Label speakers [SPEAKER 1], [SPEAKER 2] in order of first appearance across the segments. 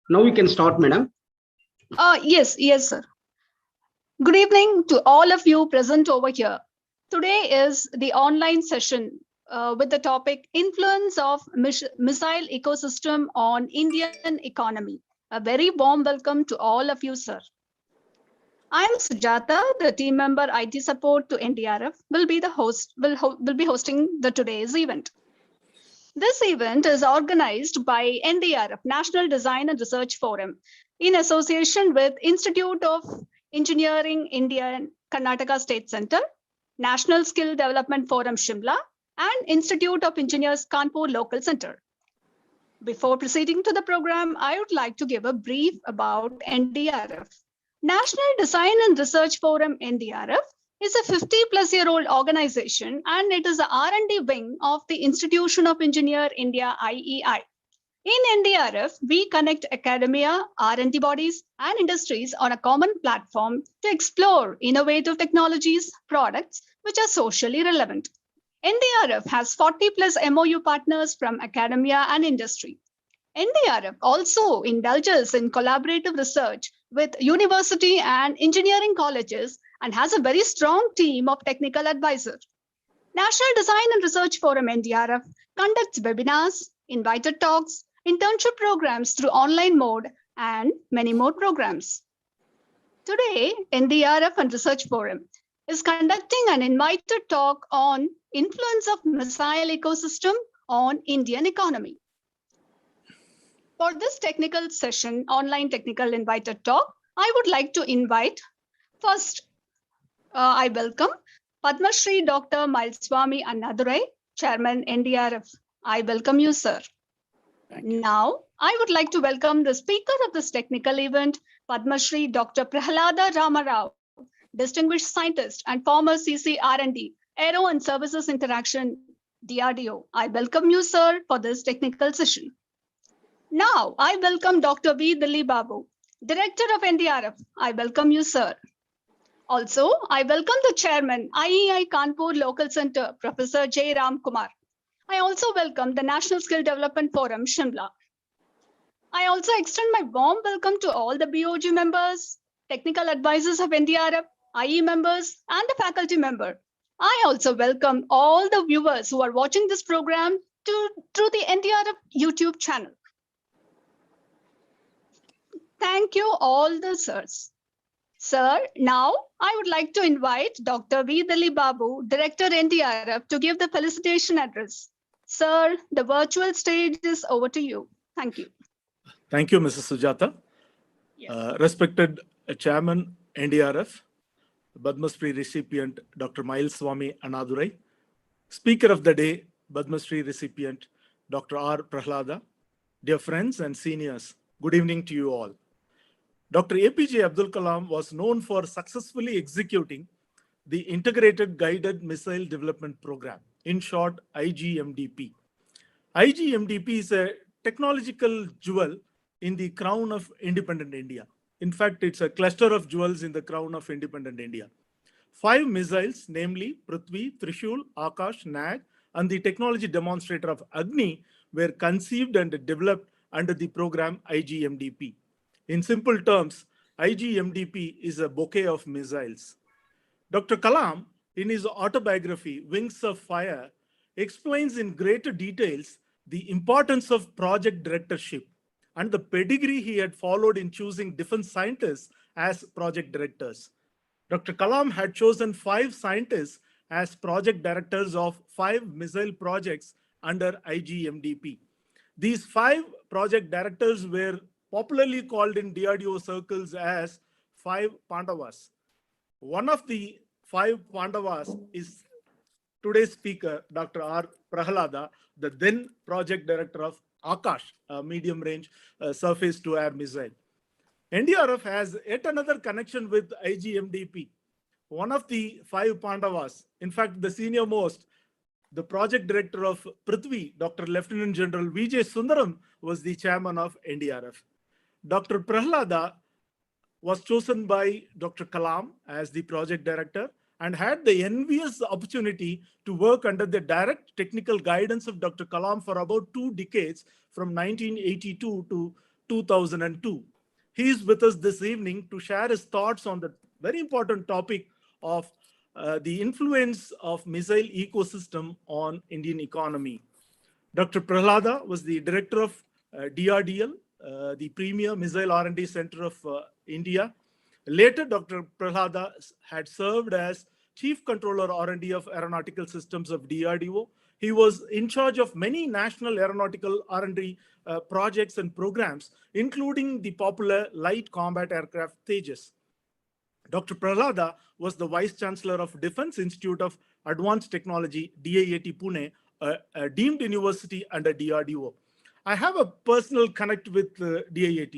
[SPEAKER 1] Now we can start, madam.
[SPEAKER 2] Yes, sir. Good evening to all of you present over here. Today is the online session with the topic Influence of Missile Ecosystem on Indian Economy. A very warm welcome to all of you, sir. I am Sujata, the team member IT support to NDRF, will be the host, will be hosting the today's event. This event is organized by NDRF, National Design and Research Forum, in association with Institute of Engineering India Karnataka State Center, National Skill Development Forum Shimla, and Institute of Engineers Kanpur Local Center. Before proceeding to the program, I would like to give a brief about NDRF. National Design and Research Forum NDRF is a 50-plus-year-old organization, and it is the R&D wing of the Institution of Engineer India IEI. In NDRF, we connect academia, R&D bodies, and industries on a common platform to explore innovative technologies, products which are socially relevant. NDRF has 40-plus MOU partners from academia and industry. NDRF also indulges in collaborative research with university and engineering colleges and has a very strong team of technical advisors. National Design and Research Forum NDRF conducts webinars, invited talks, internship programs through online mode, and many more programs. Today, NDRF and Research Forum is conducting an invited talk on influence of missile ecosystem on Indian economy. For this technical session, online technical invited talk, I would like to invite, first, I welcome Padma Shri Dr. Mailswamy Annadurai, Chairman NDRF. I welcome you, sir. Now, I would like to welcome the speaker of this technical event, Padma Shri Dr. Prahlada Ramarao, distinguished scientist and former CC R&D, Aero and Services Interaction, DRDO. I welcome you, sir, for this technical session. Now, I welcome Dr. V. Dilli Babu, Director of NDRF. I welcome you, sir. Also, I welcome the Chairman, IEI Kanpur Local Center, Professor J. Ram Kumar. I also welcome the National Skill Development Forum, Shimla. I also extend my warm welcome to all the BOG members, technical advisors of NDRF, IE members, and the faculty member. I also welcome all the viewers who are watching this program through the NDRF YouTube channel. Thank you all the sirs. Sir, now I would like to invite Dr. V. Dilli Babu, Director NDRF, to give the felicitation address. Sir, the virtual stage is over to you. Thank you.
[SPEAKER 3] Thank you, Mrs. Sujata.
[SPEAKER 2] Yes.
[SPEAKER 3] Respected Chairman NDRF, Padma Shri recipient Dr. Mailswamy Annadurai, Speaker of the Day, Padma Shri recipient Dr. R. Prahlada, dear friends and seniors, good evening to you all. Dr. APJ Abdul Kalam was known for successfully executing the Integrated Guided Missile Development Program, in short, IGMDP. IGMDP is a technological jewel in the crown of independent India. In fact, it's a cluster of jewels in the crown of independent India. 5 missiles, namely Prithvi, Trishul, Akash, Nag, and the technology demonstrator of Agni, were conceived and developed under the program IGMDP. In simple terms, IGMDP is a bouquet of missiles. Dr. Kalam, in his autobiography, Wings of Fire, explains in greater details the importance of project directorship and the pedigree he had followed in choosing defense scientists as project directors. Dr. Kalam had chosen 5 scientists as project directors of 5 missile projects under IGMDP. These 5 project directors were popularly called in DRDO circles as 5 Pandavas. One of the 5 Pandavas is today's speaker, Dr. R. Prahlada, the then project director of Akash, a medium-range surface-to-air missile. NDRF has yet another connection with IGMDP. One of the 5 Pandavas, in fact, the senior most, the project director of Prithvi, Dr. Lieutenant General Vijay Sundaram, was the chairman of NDRF. Dr. Prahlada was chosen by Dr. Kalam as the project director and had the envious opportunity to work under the direct technical guidance of Dr. Kalam for about 2 decades from 1982 to 2002. He is with us this evening to share his thoughts on the very important topic of the influence of missile ecosystem on Indian economy. Dr. Prahlada was the director of DRDL, the premier missile R&D center of India. Later, Dr. Prahlada had served as chief controller R&D of aeronautical systems of DRDO. He was in charge of many national aeronautical R&D projects and programs, including the popular light combat aircraft Tejas. Dr. Prahlada was the Vice Chancellor of Defense Institute of Advanced Technology, DIAT Pune, a deemed university under DRDO. I have a personal connect with DIAT.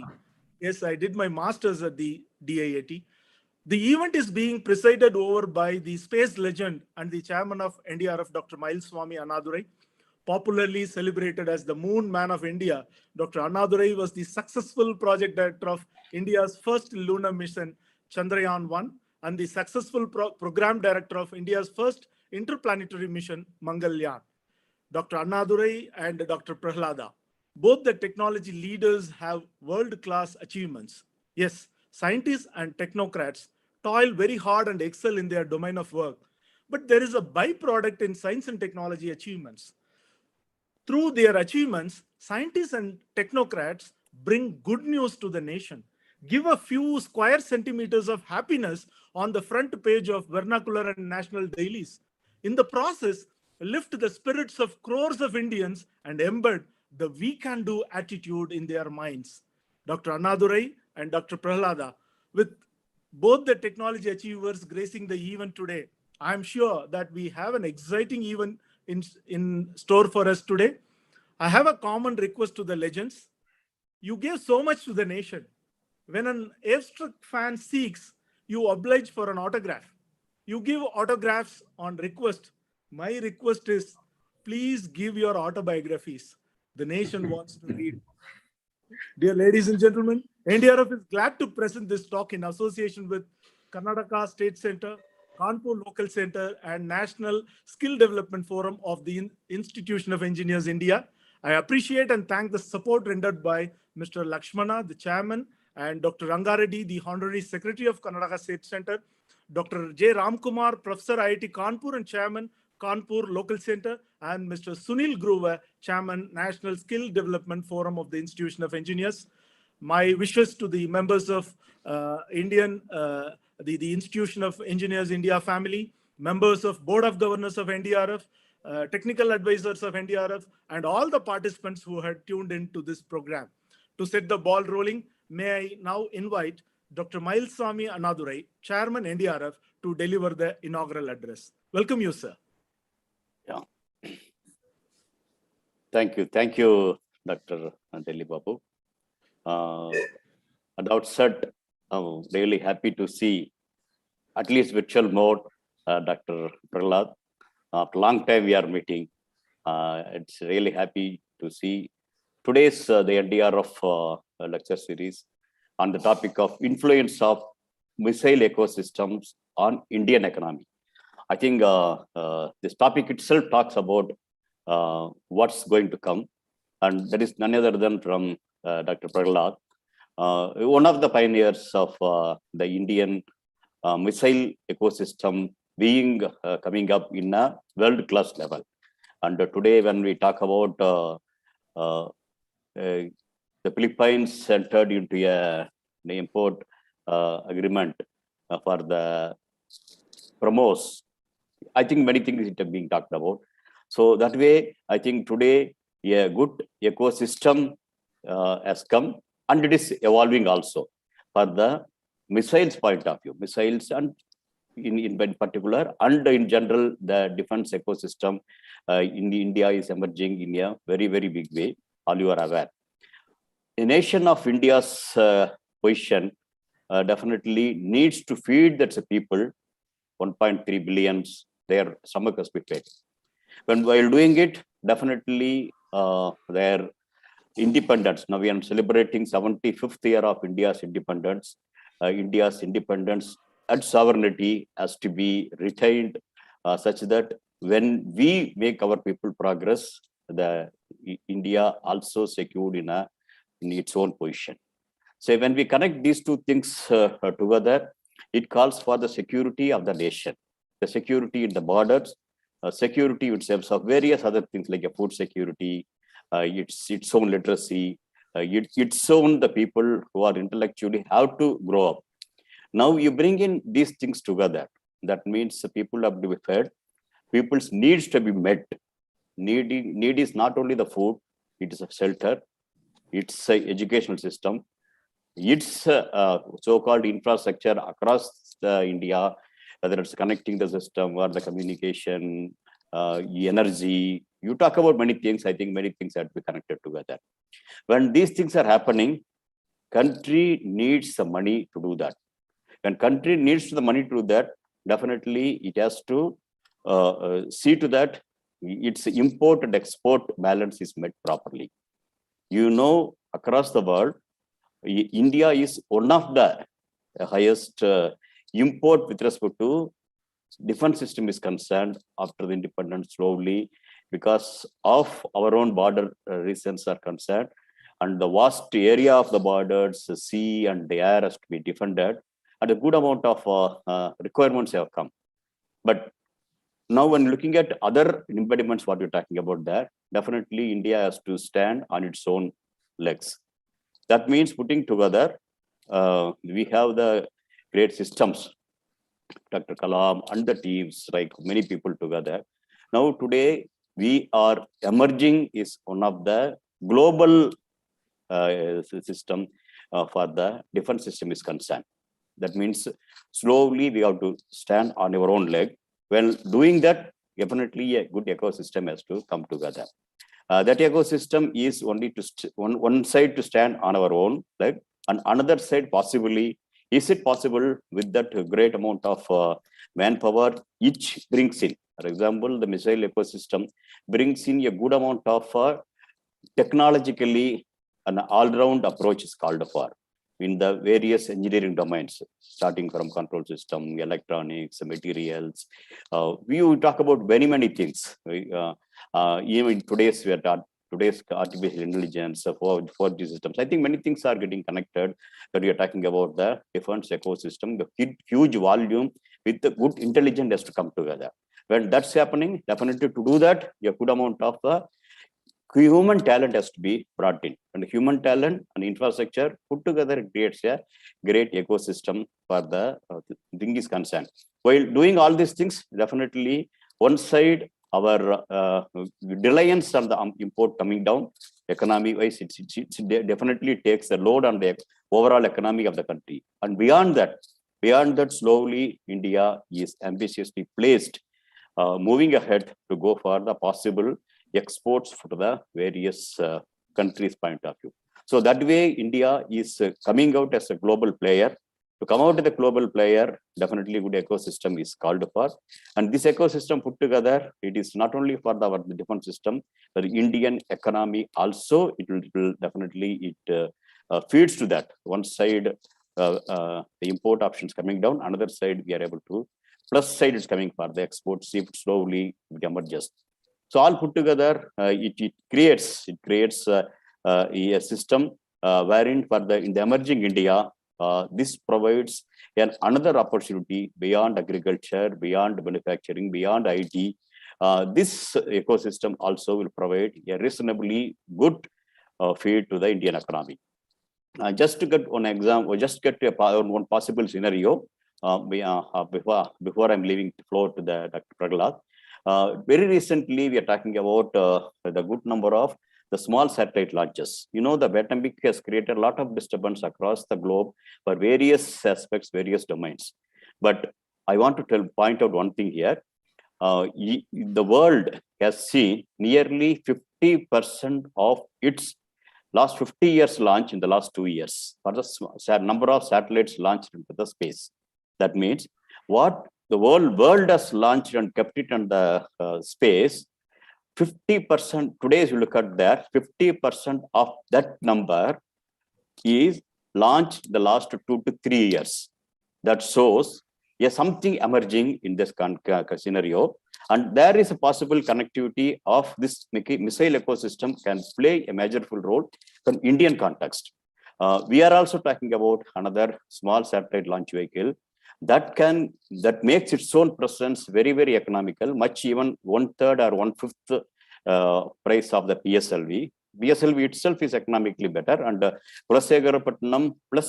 [SPEAKER 3] Yes, I did my master's at the DIAT. The event is being presided over by the space legend and the chairman of NDRF, Dr. Miles Swami Annadurai. Popularly celebrated as the Moon Man of India, Dr. Annadurai was the successful project director of India's first lunar mission, Chandrayaan-1, and the successful program director of India's first interplanetary mission, Mangalyaan. Dr. Annadurai and Dr. Prahlada, both the technology leaders, have world-class achievements. Yes, scientists and technocrats toil very hard and excel in their domain of work, but there is a byproduct in science and technology achievements. Through their achievements, scientists and technocrats bring good news to the nation, give a few square centimeters of happiness on the front page of vernacular and national dailies. In the process, lift the spirits of crores of Indians and embed the we can do attitude in their minds. Dr. Annadurai and Dr. Prahlada, with both the technology achievers gracing the event today, I'm sure that we have an exciting event in store for us today. I have a common request to the legends. You gave so much to the nation. When an awestruck fan seeks, you oblige for an autograph. You give autographs on request. My request is, please give your autobiographies. The nation wants to read. Dear ladies and gentlemen, NDRF is glad to present this talk in association with Karnataka State Center, Kanpur Local Center, and National Skill Development Forum of the Institution of Engineers India. I appreciate and thank the support rendered by Mr. Lakshmana, the chairman, and Dr. Rangareddy, the Honorary Secretary of Karnataka State Center, Dr. J. Ramkumar, Professor IIT Kanpur and Chairman, Kanpur Local Center, and Mr. Sunil Grover, Chairman, National Skill Development Forum of the Institution of Engineers. My wishes to the members of the Institution of Engineers India family, members of Board of Governors of NDRF, technical advisors of NDRF, and all the participants who had tuned into this program. To set the ball rolling, may I now invite Dr. Miles Swami Annadurai, Chairman NDRF, to deliver the inaugural address. Welcome you, sir.
[SPEAKER 4] Yeah. Thank you, Dr. Delhi Babu. At the outset, I'm really happy to see, at least virtual mode, Dr. Prahlad. After a long time we are meeting. It's really happy to see today's the NDRF lecture series on the topic of influence of missile ecosystems on Indian economy. I think this topic itself talks about what's going to come, and that is none other than from Dr. Prahlad, one of the pioneers of the Indian missile ecosystem being coming up in a world-class level. And today, when we talk about the Philippines entered into an import agreement for the promos, I think many things are being talked about. So that way, I think today a good ecosystem has come, and it is evolving also for the missiles point of view, missiles and in particular, and in general, the defense ecosystem in India is emerging in a very, very big way. All you are aware. The nation of India's position definitely needs to feed that people 1.3 billions, their stomach has been fed. While doing it, definitely their independence. Now we are celebrating 75th year of India's independence. India's independence and sovereignty has to be retained such that when we make our people progress, the India also secured in its own position. So when we connect these two things together, it calls for the security of the nation, the security in the borders, security in terms of various other things like food security, its own literacy, its own the people who are intellectually have to grow up. Now you bring in these things together. That means the people have to be fed, people's needs to be met. Need is not only the food, it is a shelter, it's an educational system, it's so-called infrastructure across India, whether it's connecting the system or the communication, energy. You talk about many things. I think many things have to be connected together. When these things are happening, country needs the money to do that. When country needs the money to do that, definitely it has to see to that its import and export balance is met properly. You know, across the world, India is one of the highest import with respect to defense system is concerned after the independence slowly because of our own border reasons are concerned, and the vast area of the borders, the sea and the air has to be defended, and a good amount of requirements have come. But now when looking at other impediments, what you're talking about there, definitely India has to stand on its own legs. That means putting together, we have the great systems, Dr. Kalam and the teams, like many people together. Now today, we are emerging is one of the global system for the defense system is concerned. That means slowly we have to stand on our own leg. When doing that, definitely a good ecosystem has to come together. That ecosystem is only to one side to stand on our own leg, and another side possibly, is it possible with that great amount of manpower each brings in? For example, the missile ecosystem brings in a good amount of technologically an all-round approach is called for in the various engineering domains, starting from control system, electronics, materials. We will talk about many things. Even today's artificial intelligence, 4G systems. I think many things are getting connected that we are talking about the defense ecosystem, the huge volume with the good intelligence has to come together. When that's happening, definitely to do that, a good amount of human talent has to be brought in, and human talent and infrastructure put together creates a great ecosystem for the thing is concerned. While doing all these things, definitely one side our reliance on the import coming down, economy wise, it definitely takes the load on the overall economy of the country. And beyond that, slowly India is ambitiously placed, moving ahead to go for the possible exports for the various countries' point of view. So that way, India is coming out as a global player. To come out as a global player, definitely good ecosystem is called for. And this ecosystem put together, it is not only for our defense system, but the Indian economy also, it will definitely, it feeds to that. One side, the import options coming down, another side, we are able to, plus side is coming for the exports, if slowly it emerges. So all put together, it creates a system wherein for in the emerging India, this provides another opportunity beyond agriculture, beyond manufacturing, beyond IT. This ecosystem also will provide a reasonably good feed to the Indian economy. Just to get one example, just get to one possible scenario before I'm leaving the floor to the Dr. Prahlad. Very recently, we are talking about the good number of the small satellite launches. You know, the pandemic has created a lot of disturbance across the globe for various aspects, various domains. But I want to point out one thing here. The world has seen nearly 50% of its last 50 years launch in the last 2 years for the number of satellites launched into the space. That means what the world has launched and kept it in the space, 50%, today if you look at that, 50% of that number is launched the last 2 to 3 years. That shows something emerging in this scenario. And there is a possible connectivity of this missile ecosystem can play a majorful role in Indian context. We are also talking about another small satellite launch vehicle that makes its own presence very, very economical, much even 1/3 or 1/5 price of the PSLV. PSLV itself is economically better, and Kulasekarapatanam plus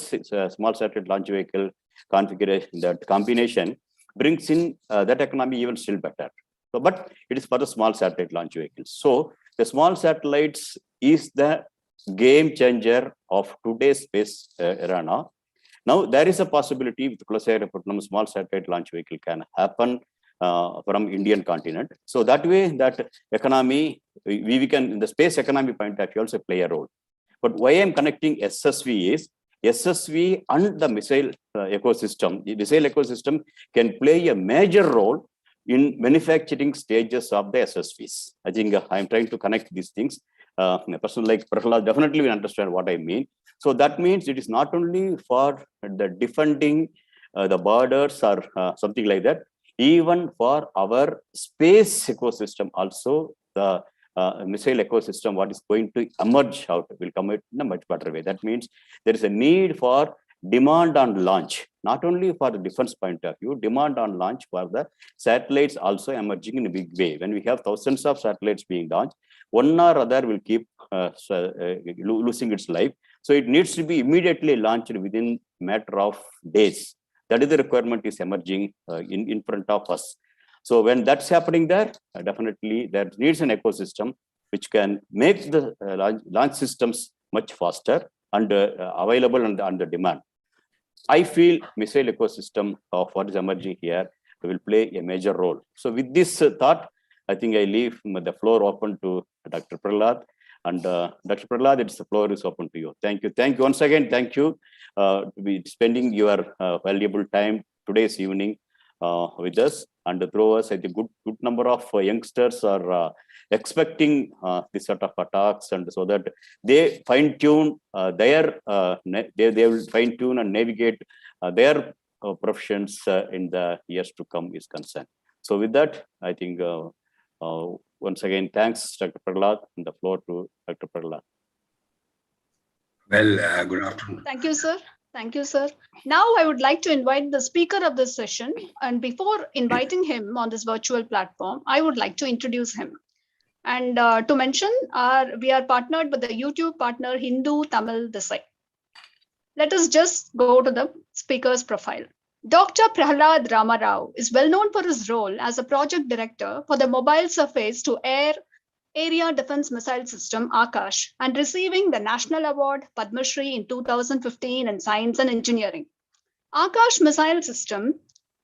[SPEAKER 4] small satellite launch vehicle configuration, that combination brings in that economy even still better. So, but it is for the small satellite launch vehicles. So the small satellites is the game changer of today's space arena. Now there is a possibility with Kulasekarapatanam small satellite launch vehicle can happen from Indian continent. So that way, that economy, we can, in the space economy point of view, also play a role. But why I'm connecting SSV is, SSV and the missile ecosystem, the missile ecosystem can play a major role in manufacturing stages of the SSVs. I think I'm trying to connect these things. A person like Prahlad definitely will understand what I mean. So that means it is not only for the defending the borders or something like that, even for our space ecosystem also, the missile ecosystem, what is going to emerge out, will come out in a much better way. That means there is a need for demand on launch, not only for the defense point of view, demand on launch for the satellites also emerging in a big way. When we have thousands of satellites being launched, one or other will keep losing its life. So it needs to be immediately launched within a matter of days. That is the requirement is emerging in front of us. So when that's happening there, definitely there needs an ecosystem which can make the launch systems much faster and available and under demand. I feel missile ecosystem of what is emerging here will play a major role. So with this thought, I think I leave the floor open to Dr. Prahlad. And Dr. Prahlad, the floor is open to you. Thank you. Thank you once again. Thank you to be spending your valuable time today's evening with us. And through us, I think good number of youngsters are expecting this sort of talks, and so that they fine tune they will fine tune and navigate their professions in the years to come is concerned. So with that, I think once again, thanks, Dr. Prahlad, and the floor to Dr. Prahlad.
[SPEAKER 5] Well, good afternoon.
[SPEAKER 2] Thank you, sir. Thank you, sir. Now I would like to invite the speaker of this session. And before inviting him on this virtual platform, I would like to introduce him. And to mention, we are partnered with the YouTube partner Hindu Tamil Desai. Let us just go to the speaker's profile. Dr. Prahlad Ramarao is well known for his role as a project director for the Mobile Surface to Air Area Defense Missile System, Akash, and receiving the National Award Padma Shri in 2015 in Science and Engineering. Akash Missile System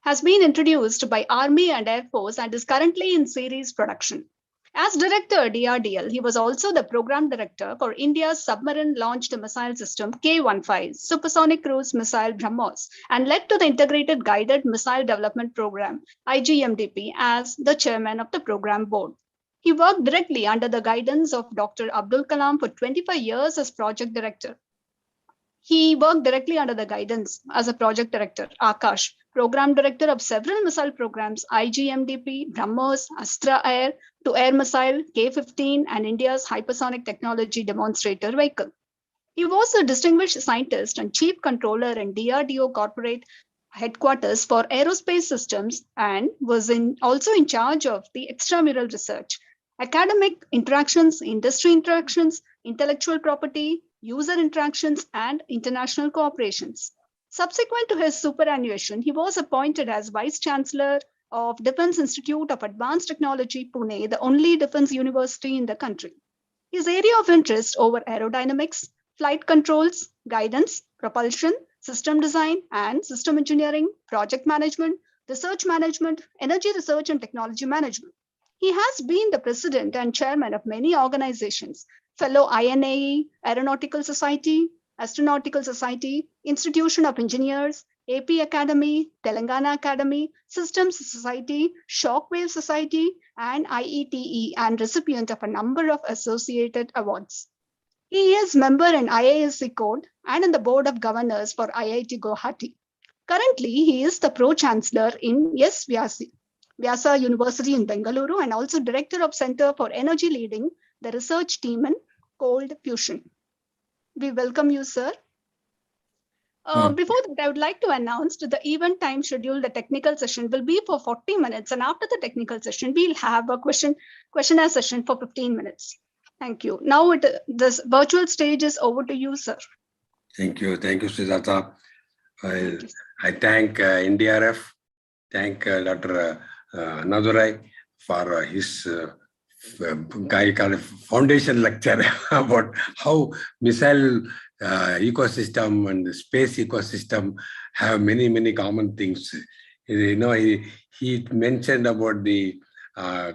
[SPEAKER 2] has been introduced by Army and Air Force and is currently in series production. As director DRDL, he was also the program director for India's submarine-launched missile system K-15, Supersonic Cruise Missile BrahMos, and led to the Integrated Guided Missile Development Program, IGMDP, as the chairman of the program board. He worked directly under the guidance of Dr. Abdul Kalam for 25 years as project director. He worked directly under the guidance as a project director, Akash, program director of several missile programs, IGMDP, BrahMos, Astra Air to Air Missile, K-15, and India's hypersonic technology demonstrator vehicle. He was a distinguished scientist and chief controller in DRDO corporate headquarters for aerospace systems and was also in charge of the extramural research, academic interactions, industry interactions, intellectual property, user interactions, and international cooperations. Subsequent to his superannuation, he was appointed as Vice Chancellor of Defense Institute of Advanced Technology, Pune, the only defense university in the country. His area of interest over aerodynamics, flight controls, guidance, propulsion, system design and system engineering, project management, research management, energy research and technology management. He has been the president and chairman of many organizations, fellow INAE, Aeronautical Society, Astronautical Society, Institution of Engineers, AP Academy, Telangana Academy, Systems Society, Shockwave Society, and IETE, and recipient of a number of associated awards. He is member in IISc Code and in the Board of Governors for IIT Guwahati. Currently, he is the Pro-Chancellor in Vyasa University in Bengaluru and also Director of Center for Energy leading the research team in cold fusion. We welcome you, sir. Before that, I would like to announce that the event time schedule, the technical session will be for 40 minutes. And after the technical session, we'll have a questionnaire session for 15 minutes. Thank you. Now this virtual stage is over to you, sir.
[SPEAKER 5] Thank you, Sujata. I thank NDRF, thank Dr. Nadurai for his foundation lecture about how missile ecosystem and the space ecosystem have many common things. You know, he mentioned about the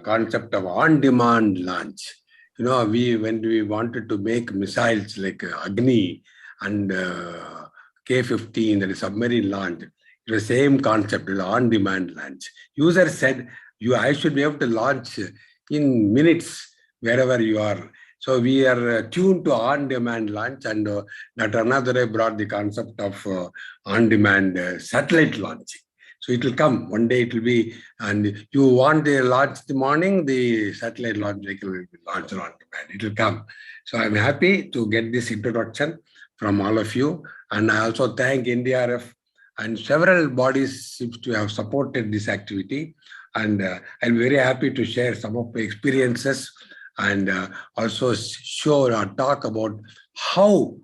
[SPEAKER 5] concept of on-demand launch. You know, when we wanted to make missiles like Agni and K-15, that is submarine launch, it was the same concept, on-demand launch. User said, I should be able to launch in minutes wherever you are. So we are tuned to on-demand launch, and Dr. Annadurai brought the concept of on-demand satellite launching. So it will come, one day it will be, and you want to launch the morning, the satellite launch vehicle will be launched on demand. It will come. So I'm happy to get this introduction from all of you. And I also thank NDRF and several bodies seems to have supported this activity. And I'm very happy to share some of my experiences and also show or talk about how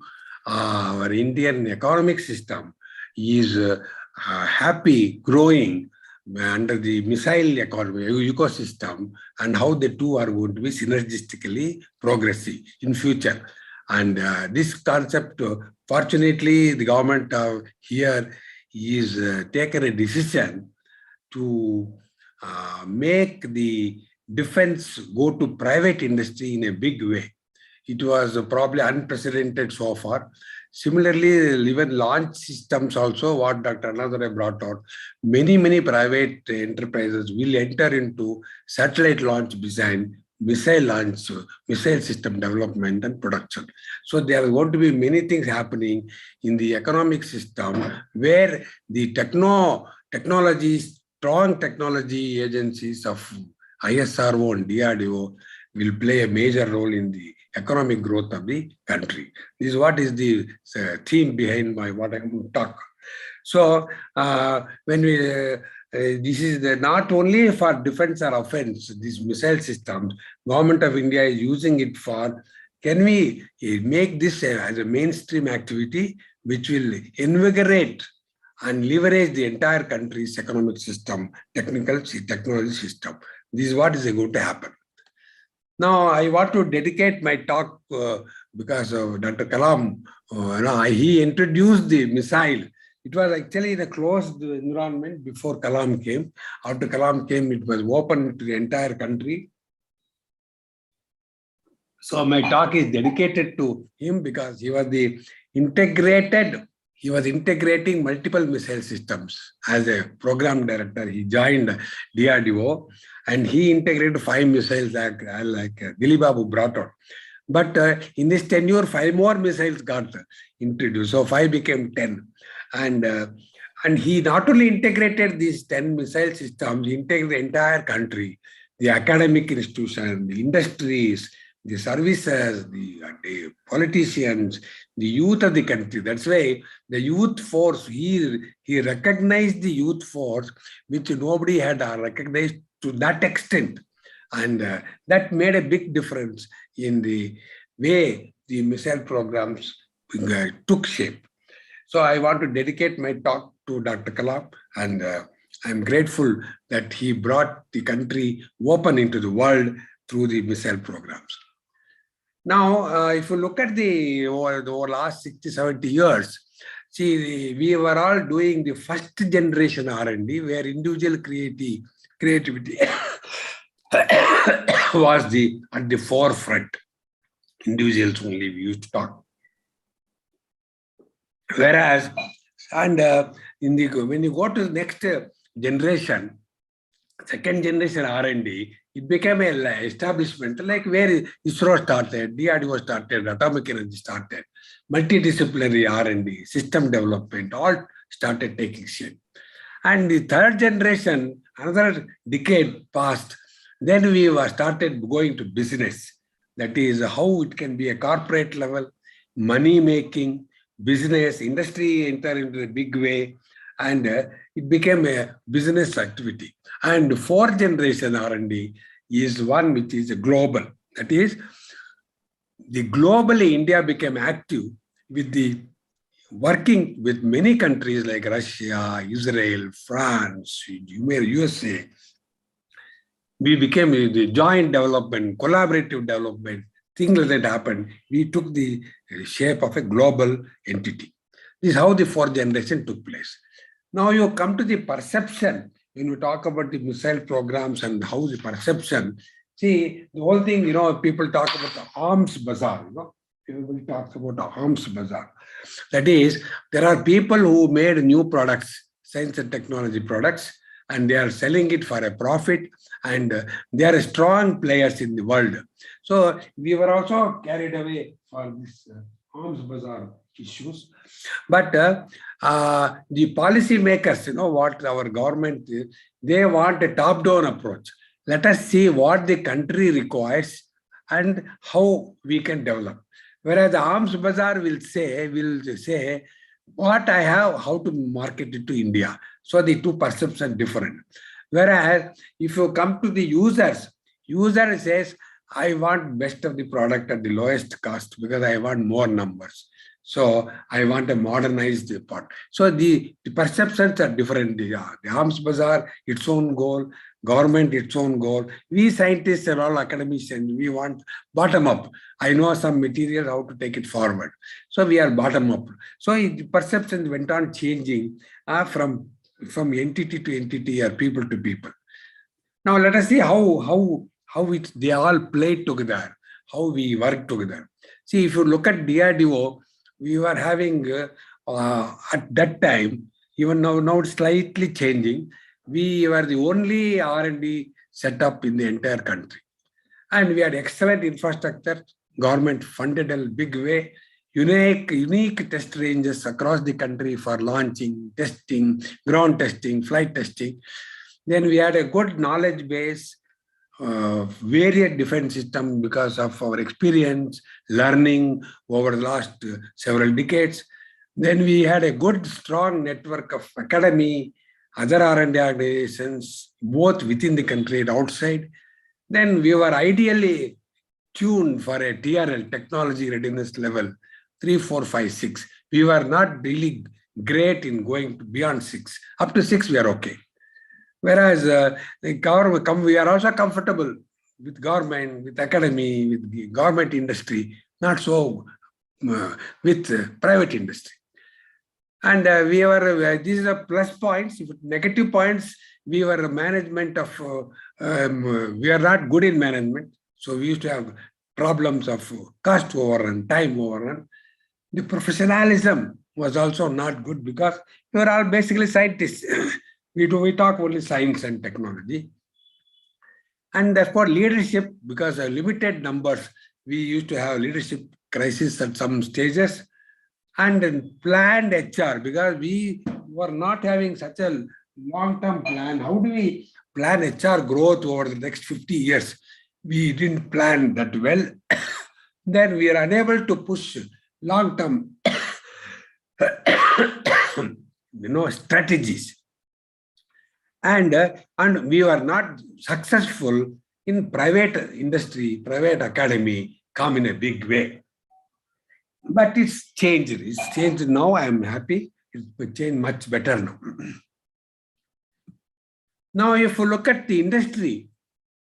[SPEAKER 5] our Indian economic system is happy growing under the missile economy ecosystem, and how the two are going to be synergistically progressive in future. And this concept, fortunately, the government here is taken a decision to make the defense go to private industry in a big way. It was probably unprecedented so far. Similarly, even launch systems also, what Dr. Annadurai brought out, many private enterprises will enter into satellite launch design, missile launch, missile system development and production. So there are going to be many things happening in the economic system where the strong technology agencies of ISRO and DRDO will play a major role in the economic growth of the country. This is what is the theme behind what I'm going to talk. So when we this is not only for defense or offense, these missile systems, Government of India is using it for, can we make this as a mainstream activity which will invigorate and leverage the entire country's economic system, technology system. This is what is going to happen. Now, I want to dedicate my talk because of Dr. Kalam. He introduced the missile. It was actually in a closed environment before Kalam came. After Kalam came, it was open to the entire country. So my talk is dedicated to him because he was integrating multiple missile systems. As a program director, he joined DRDO and he integrated 5 missiles like Dilip Babu brought out. But in this tenure, 5 more missiles got introduced. So 5 became 10. And he not only integrated these 10 missile systems, he integrated the entire country, the academic institutions, the industries, the services, the politicians, the youth of the country. That's why the youth force, he recognized the youth force, which nobody had recognized to that extent. And that made a big difference in the way the missile programs took shape. So I want to dedicate my talk to Dr. Kalam, and I'm grateful that he brought the country open into the world through the missile programs. Now, if you look at the last 60, 70 years, see, we were all doing the first generation R&D where individual creativity was at the forefront. Individuals only we used to talk. Whereas, and when you go to the next generation, second generation R&D, it became an establishment like where ISRO started, DRDO started, atomic energy started, multidisciplinary R&D, system development, all started taking shape. And the third generation, another decade passed, then we were started going to business. That is how it can be a corporate level, money making, business, industry enter into a big way, and it became a business activity. And fourth generation R&D is one which is global. That is, the globally India became active with the working with many countries like Russia, Israel, France, USA. We became the joint development, collaborative development, things like that happened. We took the shape of a global entity. This is how the fourth generation took place. Now you come to the perception. When you talk about the missile programs and how the perception, see, the whole thing, people talk about the arms bazaar, people talk about the arms bazaar. That is, there are people who made new products, science and technology products, and they are selling it for a profit, and they are strong players in the world. So we were also carried away for this arms bazaar issues. But the policy makers, what our government, they want a top-down approach. Let us see what the country requires and how we can develop. Whereas the arms bazaar will say what I have, how to market it to India. So the two perceptions are different. Whereas if you come to the user says, I want best of the product at the lowest cost because I want more numbers. So I want a modernized part. So the perceptions are different. The arms bazaar, its own goal, government, its own goal. We scientists and all academicians, we want bottom up. I know some material, how to take it forward. So we are bottom up. So the perceptions went on changing from entity to entity or people to people. Now let us see how they all play together, how we work together. See, if you look at DRDO, we were having at that time, even now it's slightly changing. We were the only R&D setup in the entire country. And we had excellent infrastructure, government funded a big way, unique test ranges across the country for launching, testing, ground testing, flight testing. Then we had a good knowledge base, varied defense system because of our experience, learning over the last several decades. Then we had a good, strong network of academy, other R&D organizations, both within the country and outside. Then we were ideally tuned for a TRL, technology readiness level, 3, 4, 5, 6. We were not really great in going beyond 6. Up to 6, we are okay. Whereas we are also comfortable with government, with academy, with government industry, not so with private industry. And we were, these are the plus points. Negative points, we were management of, we are not good in management. So we used to have problems of cost overrun, time overrun. The professionalism was also not good because we were all basically scientists. We talk only science and technology. And therefore leadership, because of limited numbers, we used to have leadership crisis at some stages. And then planned HR, because we were not having such a long-term plan. How do we plan HR growth over the next 50 years? We didn't plan that well. Then we are unable to push long-term strategies. And we were not successful in private industry, private academy come in a big way. But it's changed. It's changed now. I am happy. It's changed much better now. Now, if you look at the industry,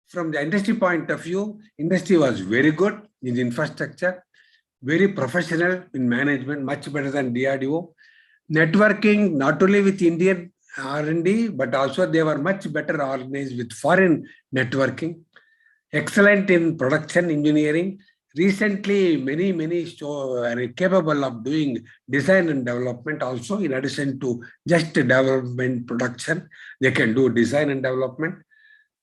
[SPEAKER 5] from the industry point of view, industry was very good in infrastructure, very professional in management, much better than DRDO. Networking, not only with Indian R&D, but also they were much better organized with foreign networking. Excellent in production engineering. Recently, many are capable of doing design and development also, in addition to just development production. They can do design and development.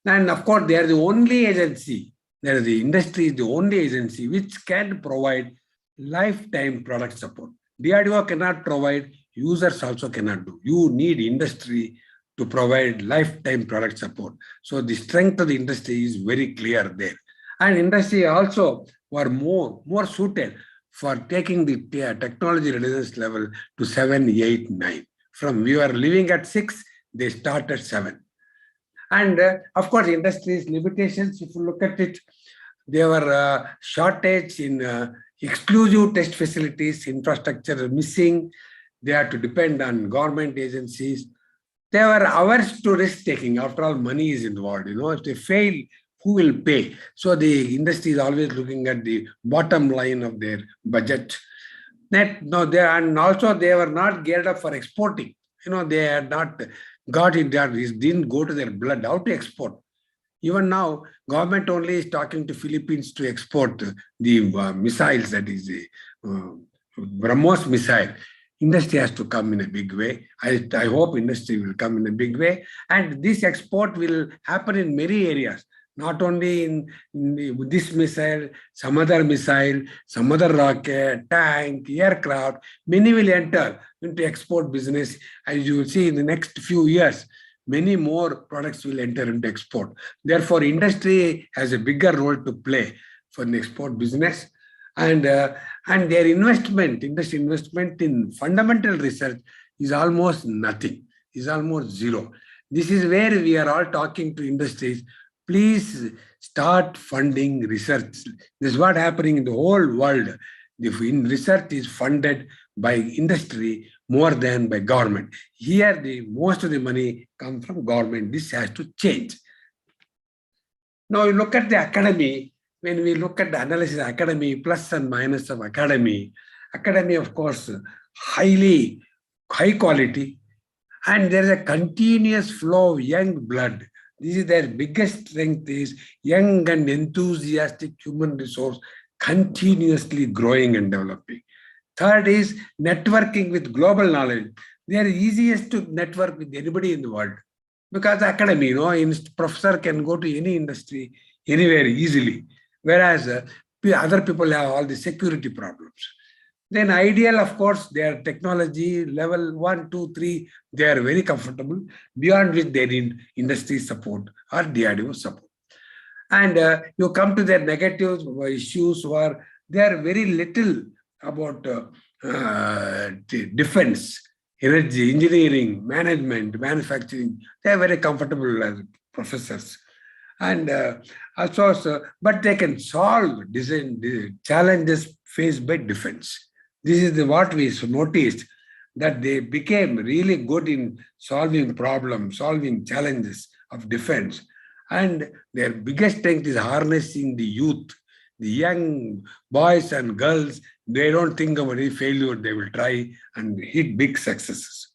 [SPEAKER 5] And of course, they are the only agency, the industry is the only agency which can provide lifetime product support. DRDO cannot provide, users also cannot do. You need industry to provide lifetime product support. So the strength of the industry is very clear there. And industry also were more suited for taking the technology readiness level to 7, 8, 9. From we were living at 6, they start at 7. And of course, industry's limitations, if you look at it, there were shortage in exclusive test facilities, infrastructure missing. They had to depend on government agencies. They were averse to risk taking. After all, money is involved. If they fail, who will pay? So the industry is always looking at the bottom line of their budget. And also they were not geared up for exporting. They had not got it. It didn't go to their blood. How to export? Even now, government only is talking to Philippines to export the missiles, that is the BrahMos missile. Industry has to come in a big way. I hope industry will come in a big way. And this export will happen in many areas, not only in this missile, some other rocket, tank, aircraft. Many will enter into export business. As you will see in the next few years, many more products will enter into export. Therefore, industry has a bigger role to play for the export business. And their industry investment in fundamental research is almost nothing, is almost zero. This is where we are all talking to industries. Please start funding research. This is what's happening in the whole world. If research is funded by industry more than by government. Here, most of the money comes from government. This has to change. Now, you look at the academy. When we look at the analysis of academy, plus and minus of academy, of course, high quality, and there is a continuous flow of young blood. This is their biggest strength, is young and enthusiastic human resource continuously growing and developing. Third is networking with global knowledge. They are easiest to network with anybody in the world because academy, professor can go to any industry anywhere easily, whereas other people have all the security problems. Then ideal, of course, their technology level 1, 2, 3, they are very comfortable, beyond which they need industry support or DRDO support. And you come to their negative issues where they are very little about defense, energy, engineering, management, manufacturing. They are very comfortable as professors. And also, but they can solve challenges faced by defense. This is what we noticed, that they became really good in solving problems, solving challenges of defense. And their biggest strength is harnessing the youth, the young boys and girls. They don't think of any failure. They will try and hit big successes.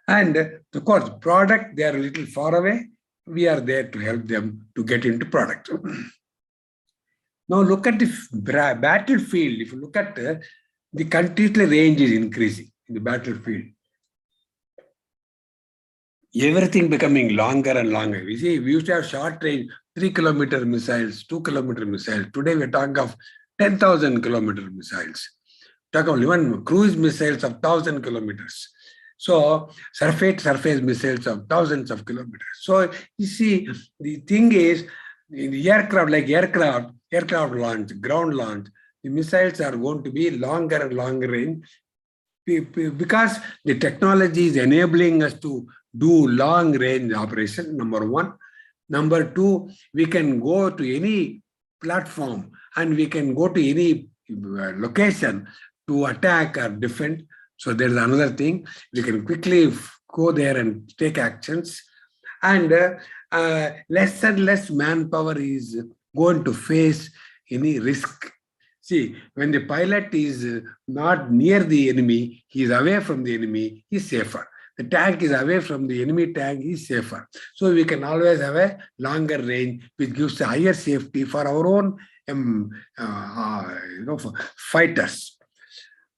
[SPEAKER 5] And of course, product, they are a little far away. We are there to help them to get into product. Now look at the battlefield. If you look at the continuously range is increasing in the battlefield. Everything becoming longer and longer. We see, we used to have short range, 3-kilometer missiles, 2-kilometer missiles. Today we're talking of 10,000-kilometer missiles. Talk of even cruise missiles of 1,000 kilometers. So surface missiles of thousands of kilometers. So you see, the thing is, the aircraft launch, ground launch, the missiles are going to be longer and longer range because the technology is enabling us to do long range operation, number one. Number two, we can go to any platform and we can go to any location to attack or defend. So there's another thing. We can quickly go there and take actions. And less and less manpower is going to face any risk. See, when the pilot is not near the enemy, he is away from the enemy, he is safer. The tank is away from the enemy tank, is safer. So we can always have a longer range, which gives a higher safety for our own fighters.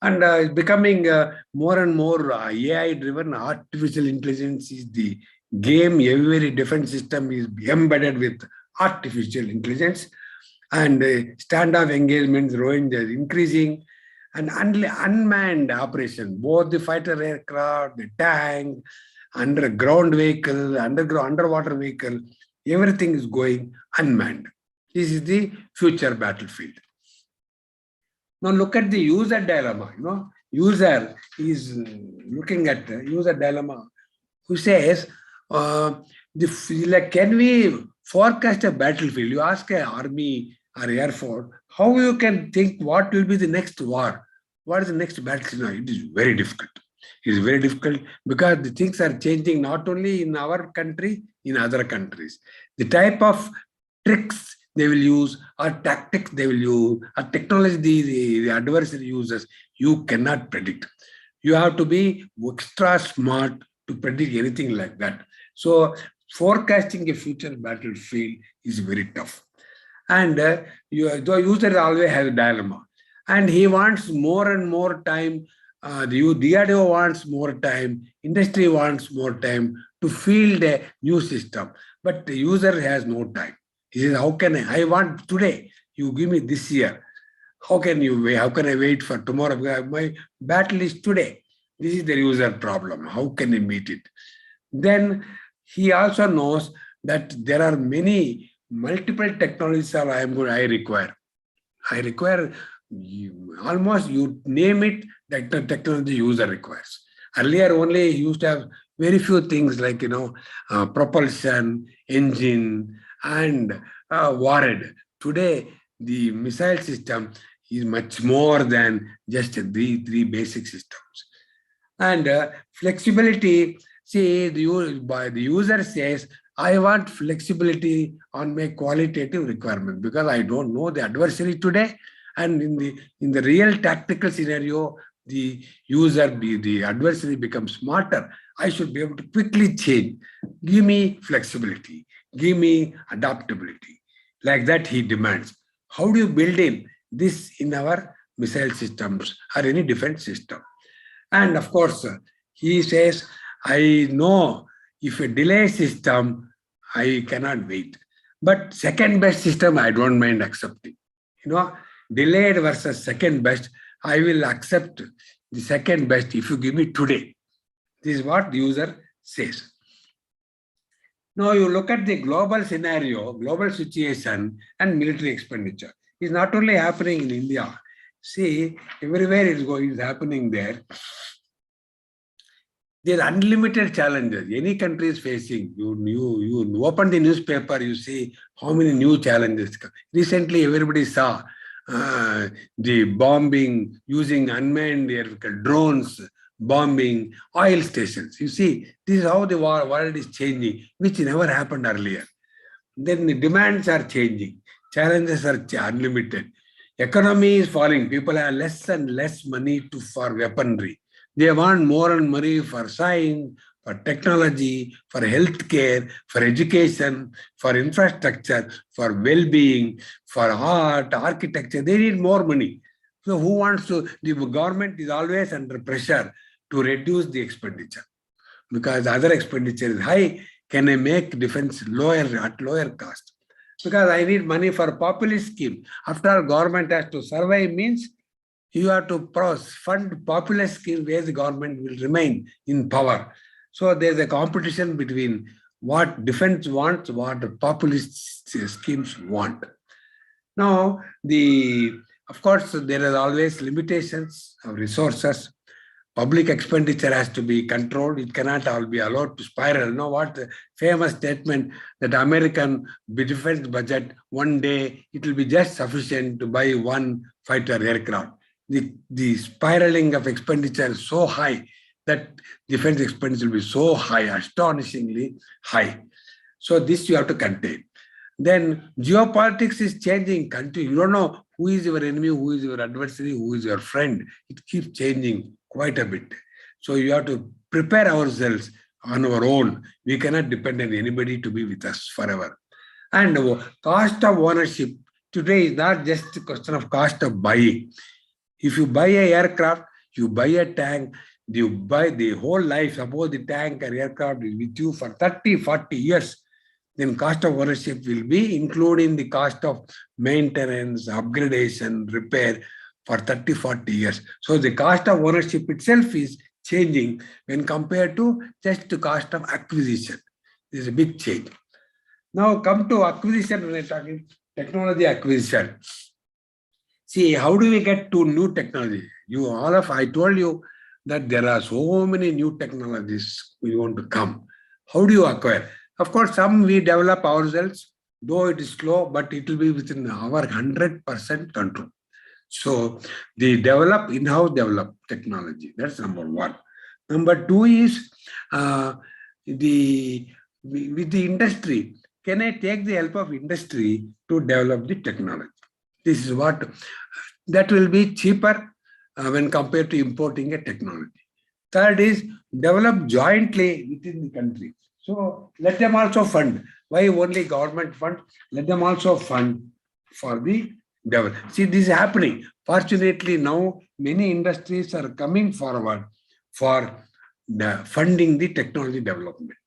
[SPEAKER 5] And it's becoming more and more AI-driven. Artificial intelligence is the game, every defense system is embedded with artificial intelligence, and standoff engagements range is increasing, and unmanned operation, both the fighter aircraft, the tank, underground vehicle, underwater vehicle, everything is going unmanned. This is the future battlefield. Now look at the user dilemma. User is looking at the user dilemma, who says, can we forecast a battlefield? You ask an army or air force, how you can think what will be the next war? What is the next battlefield? It is very difficult. It is very difficult because the things are changing not only in our country, in other countries. The type of tricks they will use, or tactics they will use, or technology the adversary uses, you cannot predict. You have to be extra smart to predict anything like that. So forecasting a future battlefield is very tough. And the user always has a dilemma. And he wants more and more time. The DRDO wants more time. Industry wants more time to field a new system. But the user has no time. He says, how can I want today? You give me this year. How can you wait? How can I wait for tomorrow? My battle is today. This is the user problem. How can I meet it? Then he also knows that there are multiple technologies that I require. I require almost, you name it, that the technology user requires. Earlier only he used to have very few things like, propulsion, engine, and warhead. Today, the missile system is much more than just the three basic systems. And flexibility, see, the user says, I want flexibility on my qualitative requirement because I don't know the adversary today. And in the real tactical scenario, the adversary becomes smarter. I should be able to quickly change. Give me flexibility. Give me adaptability. Like that he demands. How do you build in this in our missile systems or any defense system? And of course, he says, I know if a delay system, I cannot wait. But second best system, I don't mind accepting. Delayed versus second best, I will accept the second best if you give me today. This is what the user says. Now you look at the global scenario, global situation, and military expenditure. It's not only happening in India. See, everywhere it's happening there. There are unlimited challenges. Any country is facing. You open the newspaper, you see how many new challenges. Recently, everybody saw the bombing using unmanned drones, bombing oil stations. You see, this is how the world is changing, which never happened earlier. Then the demands are changing. Challenges are unlimited. Economy is falling. People have less and less money for weaponry. They want more and money for science, for technology, for healthcare, for education, for infrastructure, for well-being, for art, architecture. They need more money. So who wants to? The government is always under pressure to reduce the expenditure because the other expenditure is high. Can I make defense at lower cost? Because I need money for populist scheme. After all, government has to survive means you have to fund populist scheme where the government will remain in power. So there's a competition between what defense wants, what the populist schemes want. Now, of course, there are always limitations of resources. Public expenditure has to be controlled. It cannot all be allowed to spiral. You know what the famous statement that American defense budget, one day, it will be just sufficient to buy one fighter aircraft. The spiraling of expenditure is so high that defense expenditure will be so high, astonishingly high. So this you have to contain. Then geopolitics is changing country. You don't know who is your enemy, who is your adversary, who is your friend. It keeps changing quite a bit. So you have to prepare ourselves on our own. We cannot depend on anybody to be with us forever. And cost of ownership today is not just a question of cost of buying. If you buy an aircraft, you buy a tank, you buy the whole life, suppose the tank or aircraft is with you for 30, 40 years, then cost of ownership will be including the cost of maintenance, upgradation, repair for 30, 40 years. So the cost of ownership itself is changing when compared to just the cost of acquisition. This is a big change. Now come to acquisition, when I'm talking technology acquisition. See, how do we get to new technology? I told you that there are so many new technologies we want to come. How do you acquire? Of course, some we develop ourselves, though it is slow, but it will be within our 100% control. So they in-house develop technology. That's number one. Number two is with the industry. Can I take the help of industry to develop the technology? This is what that will be cheaper when compared to importing a technology. Third is develop jointly within the country. So let them also fund. Why only government fund? Let them also fund for the development. See, this is happening. Fortunately, now many industries are coming forward for funding the technology development.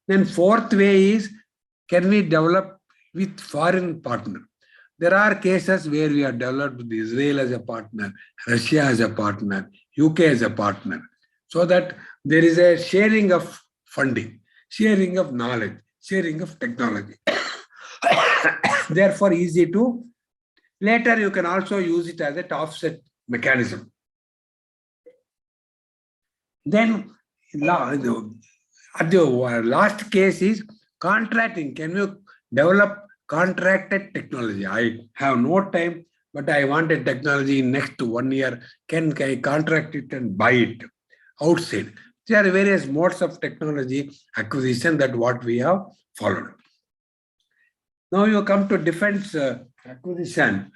[SPEAKER 5] Then fourth way is, can we develop with foreign partner? There are cases where we have developed with Israel as a partner, Russia as a partner, UK as a partner, so that there is a sharing of funding, sharing of knowledge, sharing of technology. Therefore, easy to, later you can also use it as a offset mechanism. Then the last case is contracting. Can you develop contracted technology? I have no time, but I want a technology in next 1 year. Can I contract it and buy it outside? There are various modes of technology acquisition that what we have followed. Now you come to defense acquisition.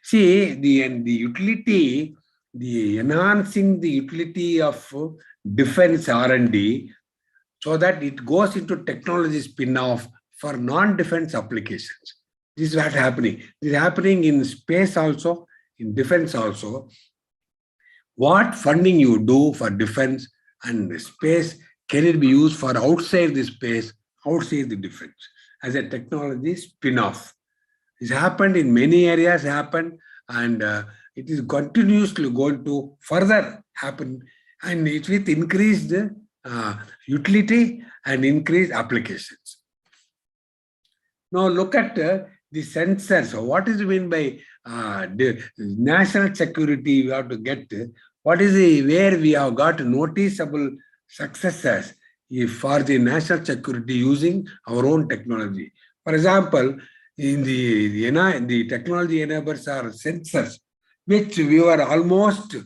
[SPEAKER 5] See the utility, the enhancing the utility of defense R&D, so that it goes into technology spin-off for non-defense applications. This is what's happening. This is happening in space also, in defense also. What funding you do for defense and space, can it be used for outside the space, outside the defense, as a technology spin-off? This happened in many areas, and it is continuously going to further happen, and it with increased utility and increased applications. Now look at the sensors. So what is meant by the national security? We have to get what is where we have got noticeable successes for the national security using our own technology. For example, in the technology enablers are sensors, which we were almost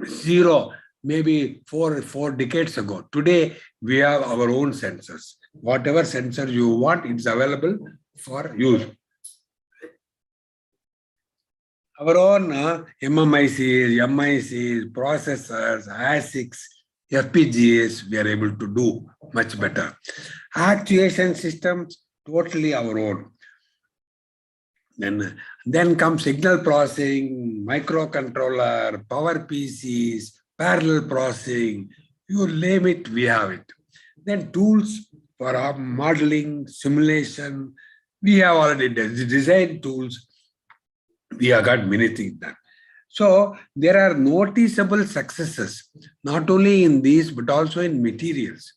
[SPEAKER 5] zero, maybe four decades ago. Today, we have our own sensors. Whatever sensor you want, it's available for use. Our own MMICs, MICs, processors, ASICs, FPGAs, we are able to do much better. Actuation systems, totally our own. Then comes signal processing, microcontroller, power PCs, parallel processing, you name it, we have it. Then tools for our modeling, simulation, we have already done. The design tools, we have got many things done. So there are noticeable successes, not only in these, but also in materials.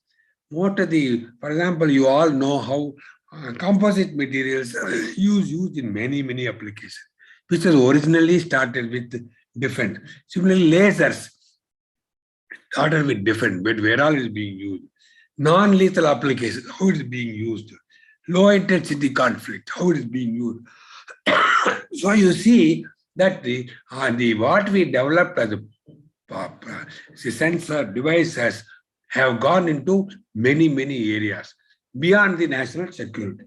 [SPEAKER 5] For example, you all know how composite materials used in many applications, which was originally started with defense. Similarly, lasers started with defense, but where all is being used. Non-lethal applications, how it is being used. Low intensity conflict, how it is being used. So you see that what we developed as a sensor devices have gone into many areas beyond the national security.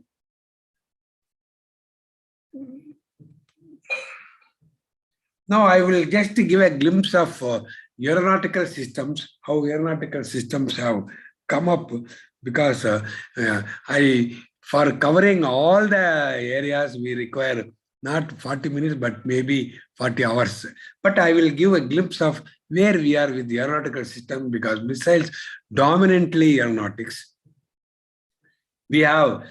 [SPEAKER 5] Now I will just give a glimpse of aeronautical systems, how aeronautical systems have come up, because for covering all the areas we require not 40 minutes, but maybe 40 hours. But I will give a glimpse of where we are with the aeronautical system, because missiles dominantly aeronautics. We have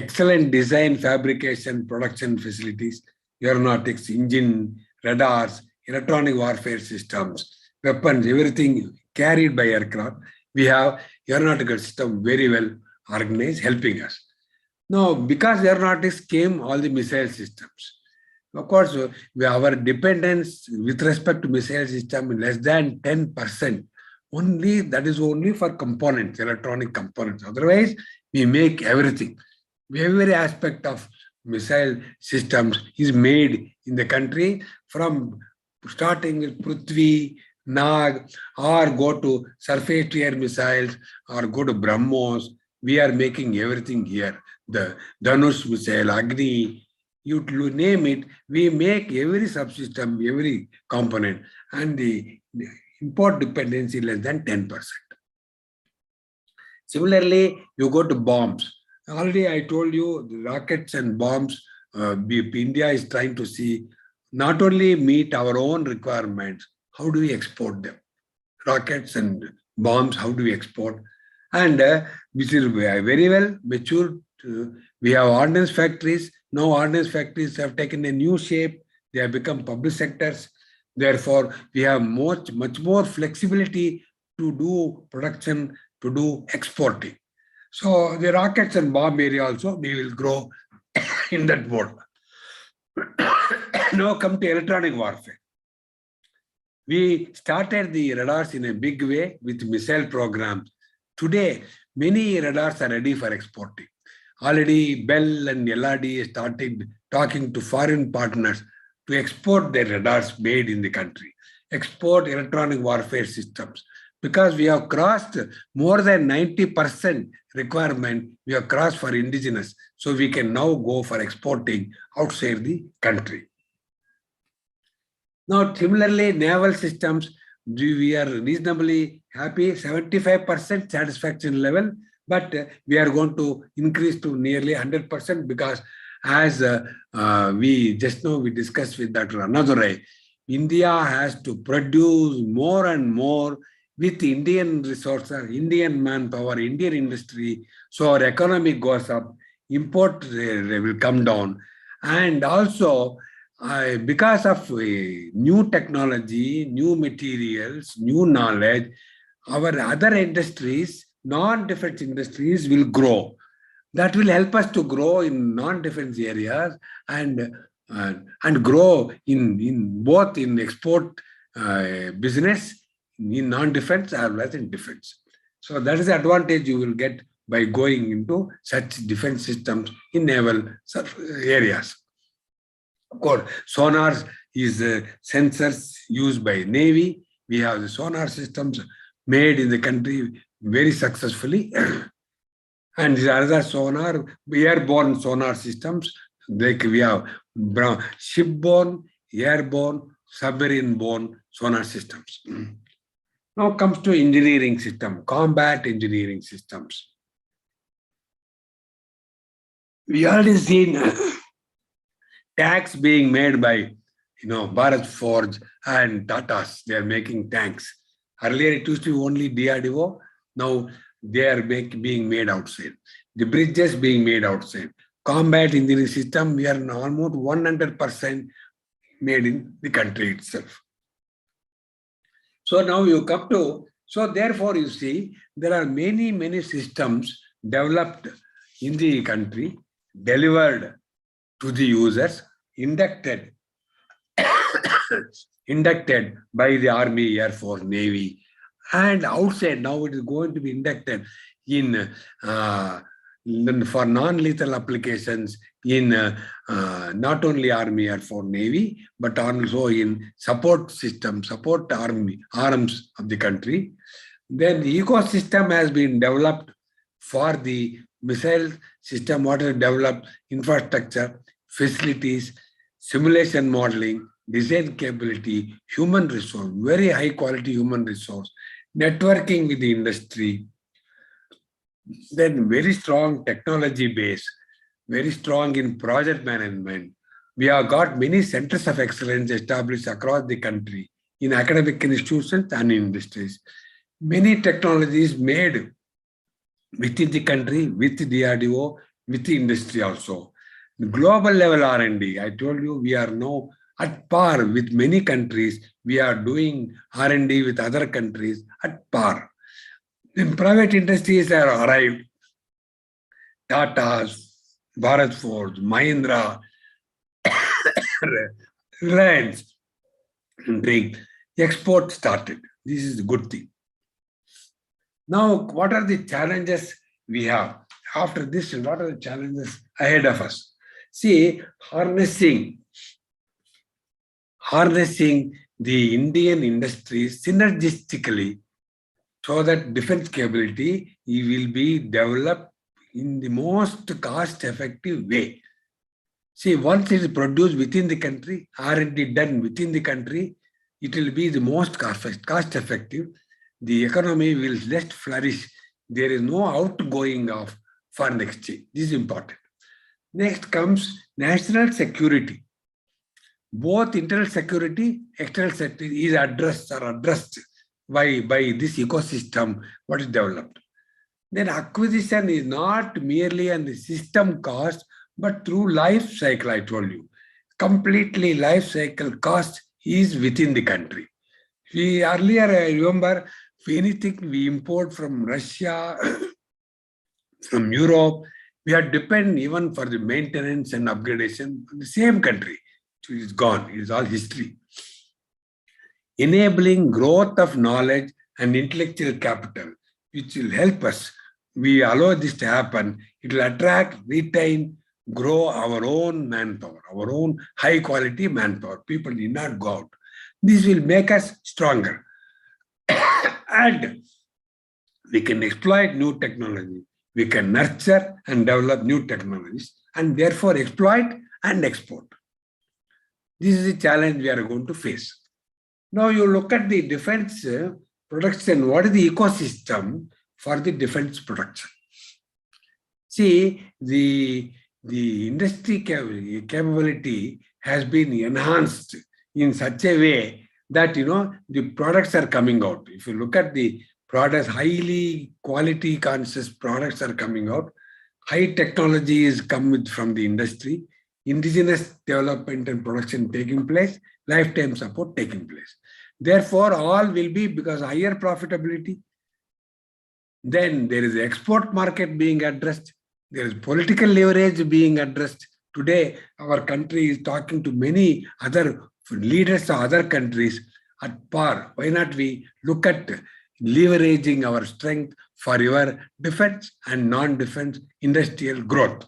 [SPEAKER 5] excellent design, fabrication, production facilities, aeronautics, engine, radars, electronic warfare systems, weapons, everything carried by aircraft. We have aeronautical system very well organized, helping us. Now, because aeronautics came all the missile systems. Of course, our dependence with respect to missile system is less than 10%. Only that is only for components, electronic components. Otherwise, we make everything. Every aspect of missile systems is made in the country, from starting with Prithvi, Nag, or go to surface to air missiles, or go to BrahMos. We are making everything here. The Dhanush missile, Agni, you name it, we make every subsystem, every component, and the import dependency less than 10%. Similarly, you go to bombs. Already I told you the rockets and bombs, India is trying to see not only meet our own requirements, how do we export them? Rockets and bombs, how do we export? And which is very well matured. We have ordnance factories. Now ordnance factories have taken a new shape. They have become public sectors. Therefore, we have much more flexibility to do production, to do exporting. So the rockets and bomb area also, we will grow in that mode. Now come to electronic warfare. We started the radars in a big way with missile programs. Today, many radars are ready for exporting. Already Bell and LRD started talking to foreign partners to export their radars made in the country, export electronic warfare systems. Because we have crossed more than 90% requirement, we have crossed for indigenous. So we can now go for exporting outside the country. Now, similarly, naval systems, we are reasonably happy, 75% satisfaction level, but we are going to increase to nearly 100% because as we just now we discussed with Dr. Annadurai, India has to produce more and more with Indian resources, Indian manpower, Indian industry. So our economy goes up, import will come down. And also, because of new technology, new materials, new knowledge, our other industries, non-defense industries will grow. That will help us to grow in non-defense areas and grow in both in export business, in non-defense as well as in defense. So that is the advantage you will get by going into such defense systems in naval areas. Of course, sonars is sensors used by Navy. We have the sonar systems made in the country very successfully. And these are other sonar, airborne sonar systems. Like we have shipborne, airborne, submarine-borne sonar systems. Now comes to engineering system, combat engineering systems. We already seen tanks being made by, Bharat Forge and Tatas. They are making tanks. Earlier it used to be only DRDO. Now they are being made outside. The bridges being made outside. Combat engineering system, we are almost 100% made in the country itself. So now you come to, so therefore you see, there are many systems developed in the country, delivered to the users, inducted by the Army, Air Force, Navy, and outside now it is going to be inducted in for non-lethal applications in not only Army, Air Force, Navy, but also in support system, support arms of the country. Then the ecosystem has been developed for the missile system, what is developed, infrastructure, facilities, simulation modeling, design capability, human resource, very high quality human resource, networking with the industry, then very strong technology base, very strong in project management. We have got many centers of excellence established across the country in academic institutions and industries. Many technologies made within the country, with DRDO, with the industry also. Global level R&D, I told you, we are now at par with many countries. We are doing R&D with other countries at par. Then private industries have arrived. Tata's, Bharat Forge, Mahindra, Reliance, and export started. This is a good thing. Now, what are the challenges we have? After this, what are the challenges ahead of us? See, harnessing the Indian industries synergistically so that defense capability will be developed in the most cost-effective way. See, once it is produced within the country, R&D done within the country, it will be the most cost-effective. The economy will just flourish. There is no outgoing of foreign exchange. This is important. Next comes national security. Both internal security, external security is addressed by this ecosystem what is developed. Then acquisition is not merely on the system cost, but through life cycle, I told you. Completely life cycle cost is within the country. We earlier, I remember, anything we import from Russia, from Europe, we are dependent even for the maintenance and upgradation of the same country. It is gone. It is all history. Enabling growth of knowledge and intellectual capital, which will help us. We allow this to happen. It will attract, retain, grow our own manpower, our own high quality manpower. People need not go out. This will make us stronger. And we can exploit new technology. We can nurture and develop new technologies and therefore exploit and export. This is the challenge we are going to face. Now you look at the defense production. What is the ecosystem for the defense production? See, the industry capability has been enhanced in such a way that, the products are coming out. If you look at the products, highly quality conscious products are coming out. High technology is come from the industry. Indigenous development and production taking place, lifetime support taking place. Therefore, all will be because higher profitability. Then there is export market being addressed. There is political leverage being addressed. Today, our country is talking to many other leaders of other countries at par. Why not we look at leveraging our strength for your defense and non-defense industrial growth?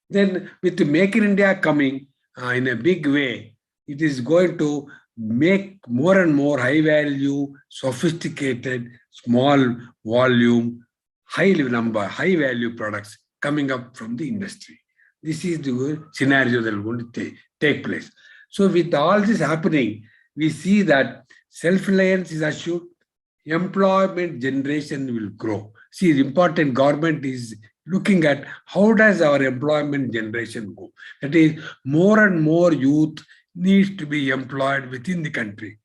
[SPEAKER 5] Then with the Make in India coming in a big way, it is going to make more and more high value, sophisticated, small volume, high value products coming up from the industry. This is the scenario that is going to take place. So with all this happening, we see that self-reliance is assured, employment generation will grow. See, the important government is looking at how does our employment generation go. That is, more and more youth needs to be employed within the country.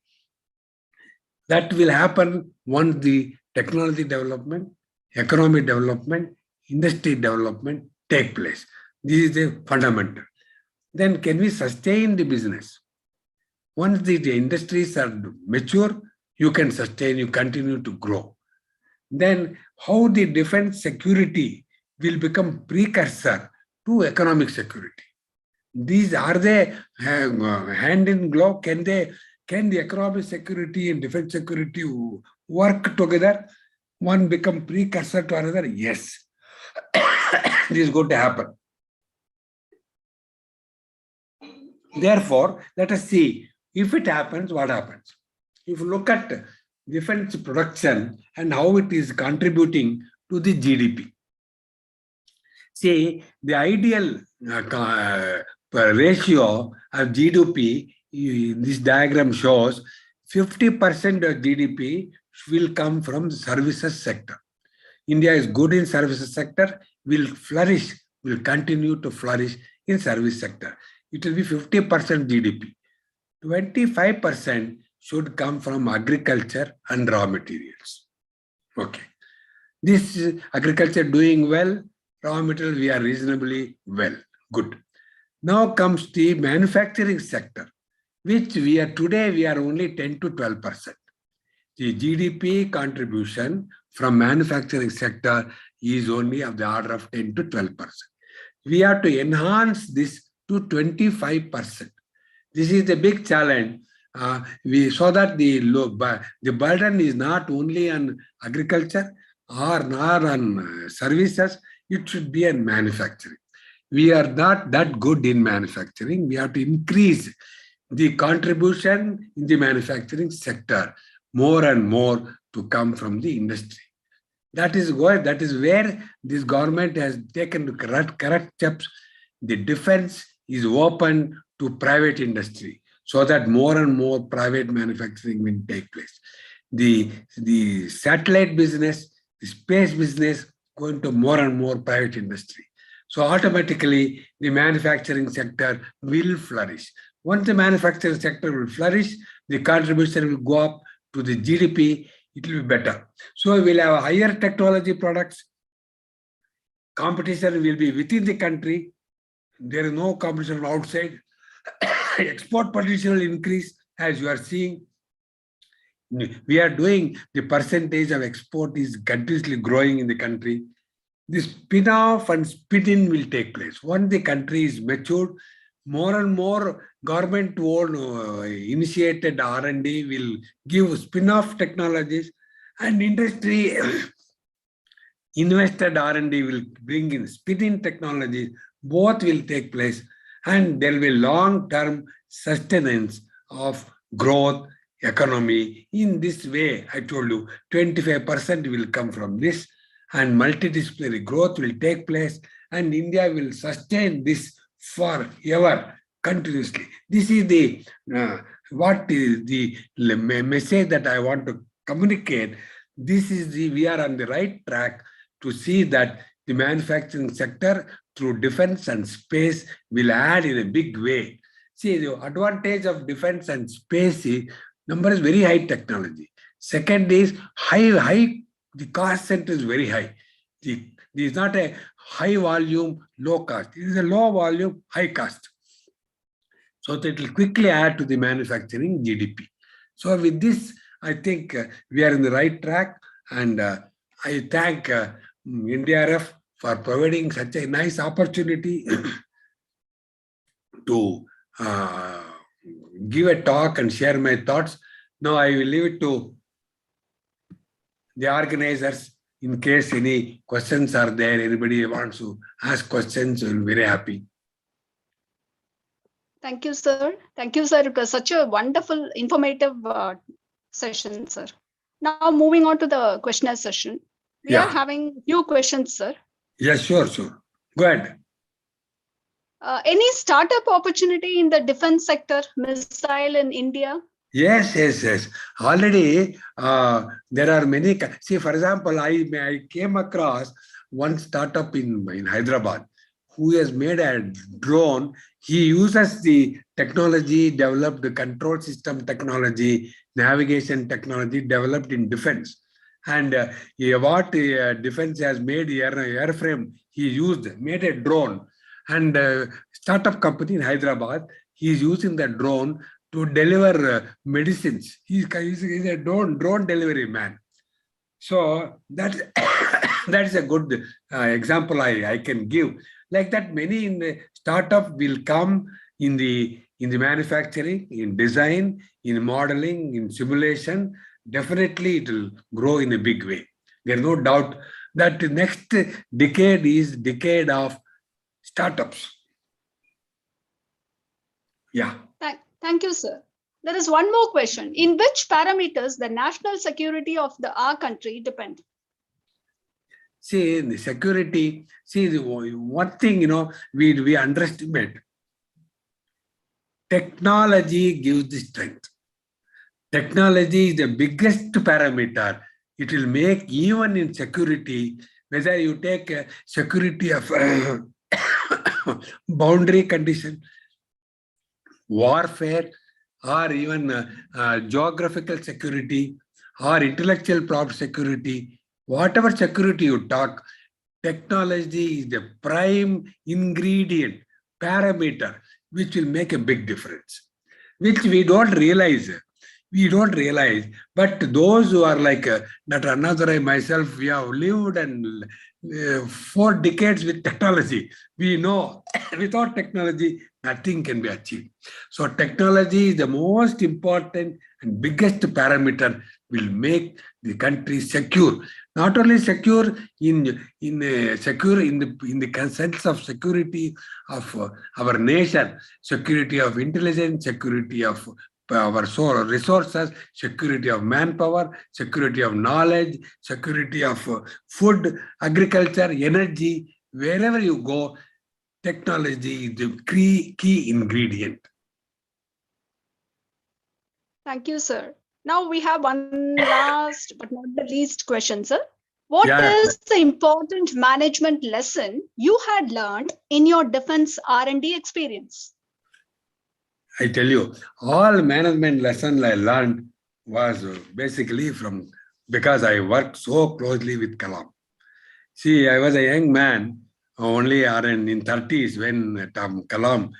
[SPEAKER 5] That will happen once the technology development, economic development, industry development take place. This is the fundamental. Then can we sustain the business? Once the industries are mature, you can sustain, you continue to grow. Then how the defense security will become precursor to economic security. These are they hand in glove? Can the economic security and defense security work together? One become precursor to another? Yes. This is going to happen. Therefore, let us see if it happens, what happens. If you look at defense production and how it is contributing to the GDP. See, the ideal ratio of GDP, this diagram shows 50% of GDP will come from the services sector. India is good in services sector, will flourish, will continue to flourish in service sector. It will be 50% GDP. 25% should come from agriculture and raw materials. Okay. This agriculture doing well, raw material we are reasonably well, good. Now comes the manufacturing sector, which we are only 10 to 12%. The GDP contribution from manufacturing sector is only of the order of 10 to 12%. We have to enhance this to 25%. This is the big challenge. We saw that the burden is not only on agriculture or nor on services, it should be on manufacturing. We are not that good in manufacturing. We have to increase the contribution in the manufacturing sector more and more to come from the industry. That is where this government has taken correct steps. The defense is open to private industry so that more and more private manufacturing will take place. The satellite business, the space business, going to more and more private industry. So automatically the manufacturing sector will flourish. Once the manufacturing sector will flourish, the contribution will go up to the GDP, it will be better. So we'll have higher technology products. Competition will be within the country. There is no competition outside. Export potential will increase, as you are seeing. We are doing, the percentage of export is continuously growing in the country. The spin-off and spin-in will take place. Once the country is matured, more and more government-owned initiated R&D will give spin-off technologies, and industry invested R&D will bring in spin-in technologies. Both will take place, and there will be long-term sustenance of growth, economy. In this way, I told you, 25% will come from this, and multidisciplinary growth will take place, and India will sustain this forever, continuously. This is the what is the message that I want to communicate. This is we are on the right track to see that the manufacturing sector through defense and space will add in a big way. See, the advantage of defense and space is, number is very high technology. Second is the cost center is very high. This is not a high volume, low cost. It is a low volume, high cost. So that it will quickly add to the manufacturing GDP. So with this, I think we are in the right track, and I thank NDRF for providing such a nice opportunity to give a talk and share my thoughts. Now I will leave it to the organizers. In case any questions are there, anybody wants to ask questions, I will be very happy.
[SPEAKER 2] Thank you, sir. Thank you, sir. It was such a wonderful, informative session, sir. Now moving on to the questionnaire session. We are having few questions, sir.
[SPEAKER 5] Yes, sure. Go ahead.
[SPEAKER 2] Any startup opportunity in the defense sector, missile in India?
[SPEAKER 5] Yes. Already, there are many. See, for example, I came across one startup in Hyderabad who has made a drone. He uses the technology developed, the control system technology, navigation technology developed in defense. And what defense has made airframe, he made a drone. And startup company in Hyderabad, he is using the drone to deliver medicines. He's a drone delivery man. So that's a good example I can give. Like that, many in the startup will come in the manufacturing, in design, in modeling, in simulation. Definitely it will grow in a big way. There's no doubt that the next decade is decade of startups. Yeah.
[SPEAKER 2] Thank you, sir. There is one more question. In which parameters the national security of our country depend?
[SPEAKER 5] See, the security, one thing, we underestimate. Technology gives the strength. Technology is the biggest parameter. It will make, even in security, whether you take security of boundary condition, warfare, or even geographical security, or intellectual property security, whatever security you talk, technology is the prime ingredient, parameter, which will make a big difference, which we don't realize. We don't realize, but those who are like Dr. Annadurai, myself, we have lived and 4 decades with technology. We know without technology, nothing can be achieved. So technology is the most important and biggest parameter will make the country secure. Not only secure secure in the sense of security of our nation, security of intelligence, security of our solar resources, security of manpower, security of knowledge, security of food, agriculture, energy. Wherever you go, technology is the key ingredient.
[SPEAKER 2] Thank you, sir. Now we have one last but not the least question, sir. What is the important management lesson you had learned in your defense R&D experience?
[SPEAKER 5] I tell you, all management lessons I learned was basically because I worked so closely with Kalam. See, I was a young man, only in 30s, when Kalam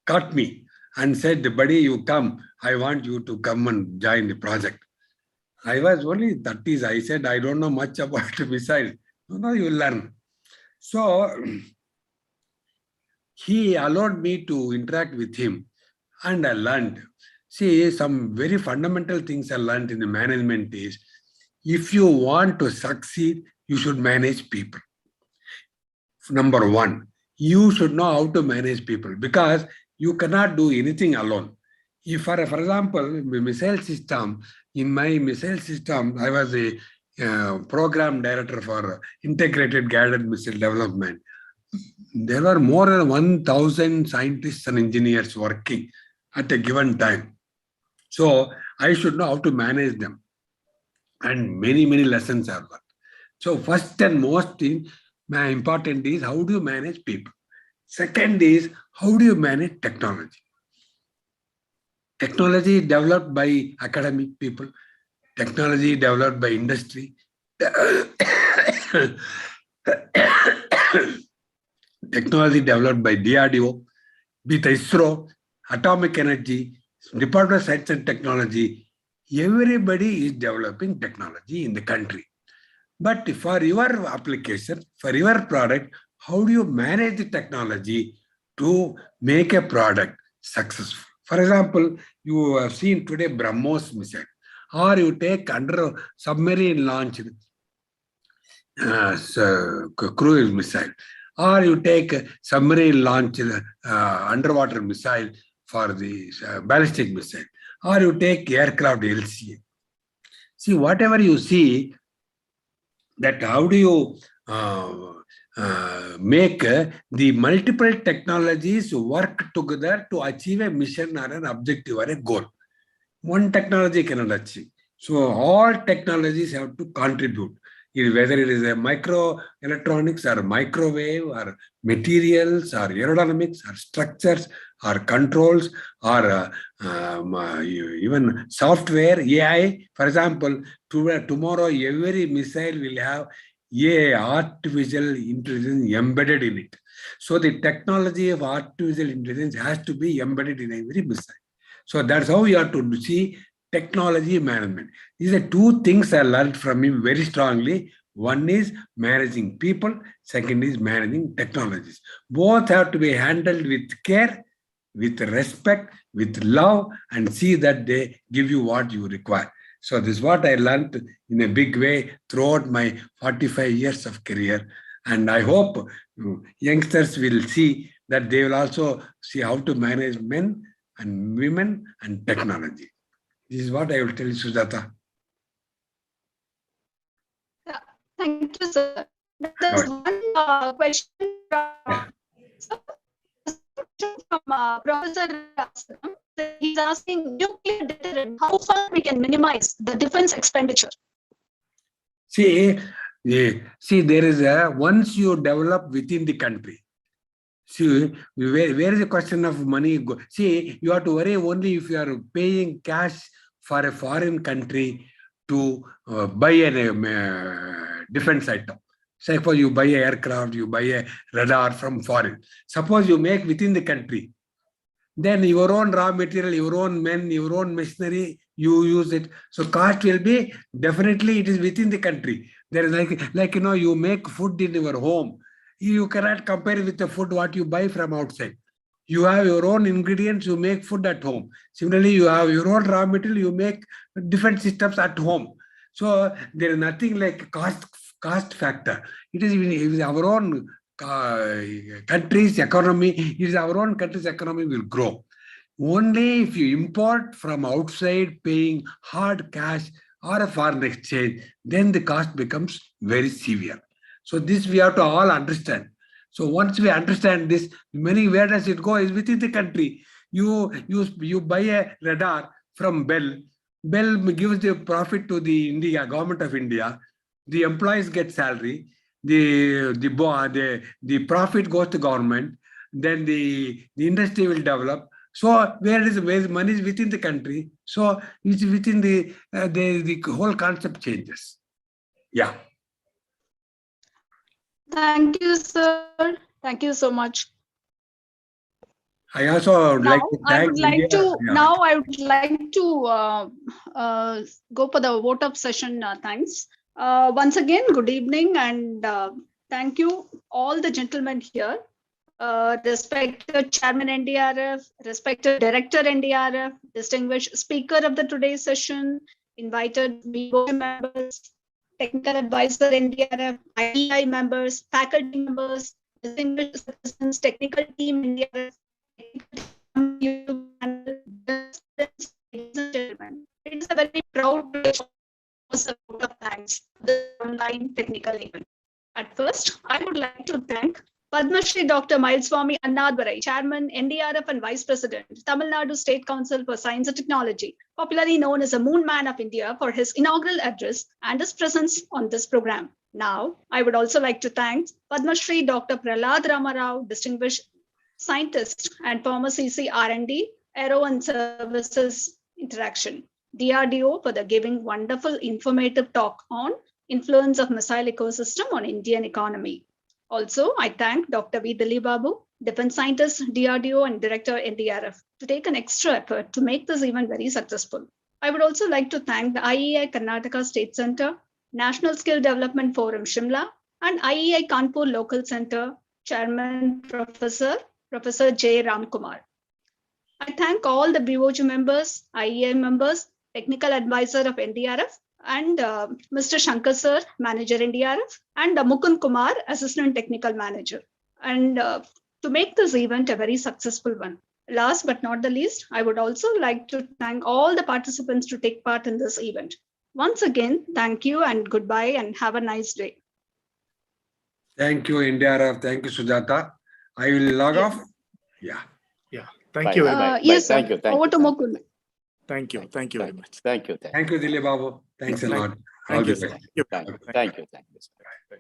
[SPEAKER 5] caught me and said, buddy, you come, I want you to come and join the project. I was only 30s. I said, I don't know much about missiles. No, you learn. So he allowed me to interact with him. And I learned. See, some very fundamental things I learned in the management is, if you want to succeed, you should manage people. Number 1, you should know how to manage people, because you cannot do anything alone. If, for example, missile system, in my missile system, I was a program director for integrated guided missile development. There were more than 1,000 scientists and engineers working at a given time. So I should know how to manage them. And many lessons are learned. So first and most important is, how do you manage people? Second is, how do you manage technology? Technology is developed by academic people. Technology is developed by industry. Technology developed by DRDO, with ISRO, Atomic Energy, Department of Science and Technology. Everybody is developing technology in the country. But for your application, for your product, how do you manage the technology to make a product successful? For example, you have seen today BrahMos missile, or you take under submarine launched cruise missile, or you take submarine launched underwater missile for the ballistic missile, or you take aircraft LCA. See, whatever you see, that how do you make the multiple technologies work together to achieve a mission or an objective or a goal. One technology cannot achieve. So all technologies have to contribute, whether it is a microelectronics or microwave or materials or aerodynamics or structures or controls or even software, AI. For example, tomorrow every missile will have AI, artificial intelligence, embedded in it. So the technology of artificial intelligence has to be embedded in every missile. So that's how you have to see technology management. These are 2 things I learned from him very strongly. One is managing people, second is managing technologies. Both have to be handled with care, with respect, with love, and see that they give you what you require. So this is what I learned in a big way throughout my 45 years of career. And I hope youngsters will see that they will also see how to manage men and women and technology. This is what I will tell you, Sujata.
[SPEAKER 2] Thank you, sir. There's one question from Professor Rasan. He's asking, nuclear deterrent, how far we can minimize the defense expenditure?
[SPEAKER 5] See, there is once you develop within the country, See, where is the question of money? See, you have to worry only if you are paying cash for a foreign country to buy a defense item. Suppose you buy an aircraft, you buy a radar from foreign. Suppose you make within the country. Then your own raw material, your own men, your own machinery, you use it. So cost will be definitely it is within the country. There is like you make food in your home. You cannot compare with the food what you buy from outside. You have your own ingredients, you make food at home. Similarly, you have your own raw material, you make different systems at home. So there is nothing like cost factor. It is our own country's economy, is our own country's economy will grow. Only if you import from outside paying hard cash or a foreign exchange, then the cost becomes very severe. So this we have to all understand. So once we understand this, where does it go is within the country. You buy a radar from Bell. Bell gives the profit to the government of India. The employees get salary. The profit goes to government. Then the industry will develop. So where money is within the country. So it's within the whole concept changes. Yeah.
[SPEAKER 2] Thank you, sir. Thank you so much.
[SPEAKER 5] I also would like to thank
[SPEAKER 2] Now I would like to go for the vote of session. Thanks. Once again, good evening, and thank you all the gentlemen here. Respected Chairman NDRF, respected Director NDRF, distinguished Speaker of the today's session, invited BOA members, Technical Advisor NDRF, IEI members, faculty members, distinguished citizens, technical team NDRF, it is a very proud vote of thanks to the online technical event. At first, I would like to thank Padma Shri Dr. Mailswamy Annadurai, Chairman, NDRF and Vice President, Tamil Nadu State Council for Science and Technology, popularly known as the Moon Man of India, for his inaugural address and his presence on this program. Now, I would also like to thank Padma Shri Dr. Prahlad Ramarao, distinguished scientist and former CC R&D, Aero and Services Interaction, DRDO, for the giving wonderful informative talk on influence of missile ecosystem on Indian economy. Also, I thank Dr. V. Dilip Babu, Defense Scientist, DRDO, and Director, NDRF, to take an extra effort to make this event very successful. I would also like to thank the IEI Karnataka State Center, National Skill Development Forum, Shimla, and IEI Kanpur Local Center, Chairman, Professor J. Ramkumar. I thank all the BOG members, IEI members, Technical Advisor of NDRF, and Mr. Shankar Sir, Manager NDRF, and Mukund Kumar, Assistant Technical Manager, and to make this event a very successful one. Last but not the least, I would also like to thank all the participants to take part in this event. Once again, thank you and goodbye and have a nice day.
[SPEAKER 5] Thank you, NDRF. Thank you, Sujata. I will log off. Yeah.
[SPEAKER 3] Yeah. Thank you very much.
[SPEAKER 2] Yes, sir.
[SPEAKER 4] Thank you.
[SPEAKER 2] Over to Mukund.
[SPEAKER 3] Thank you. Thank you very much.
[SPEAKER 4] Thank you.
[SPEAKER 5] Thank you, Dilip Babu. Thanks a lot.
[SPEAKER 3] Thank you,
[SPEAKER 5] All the
[SPEAKER 3] sir.
[SPEAKER 5] best.
[SPEAKER 3] Thank you.
[SPEAKER 4] Thank you.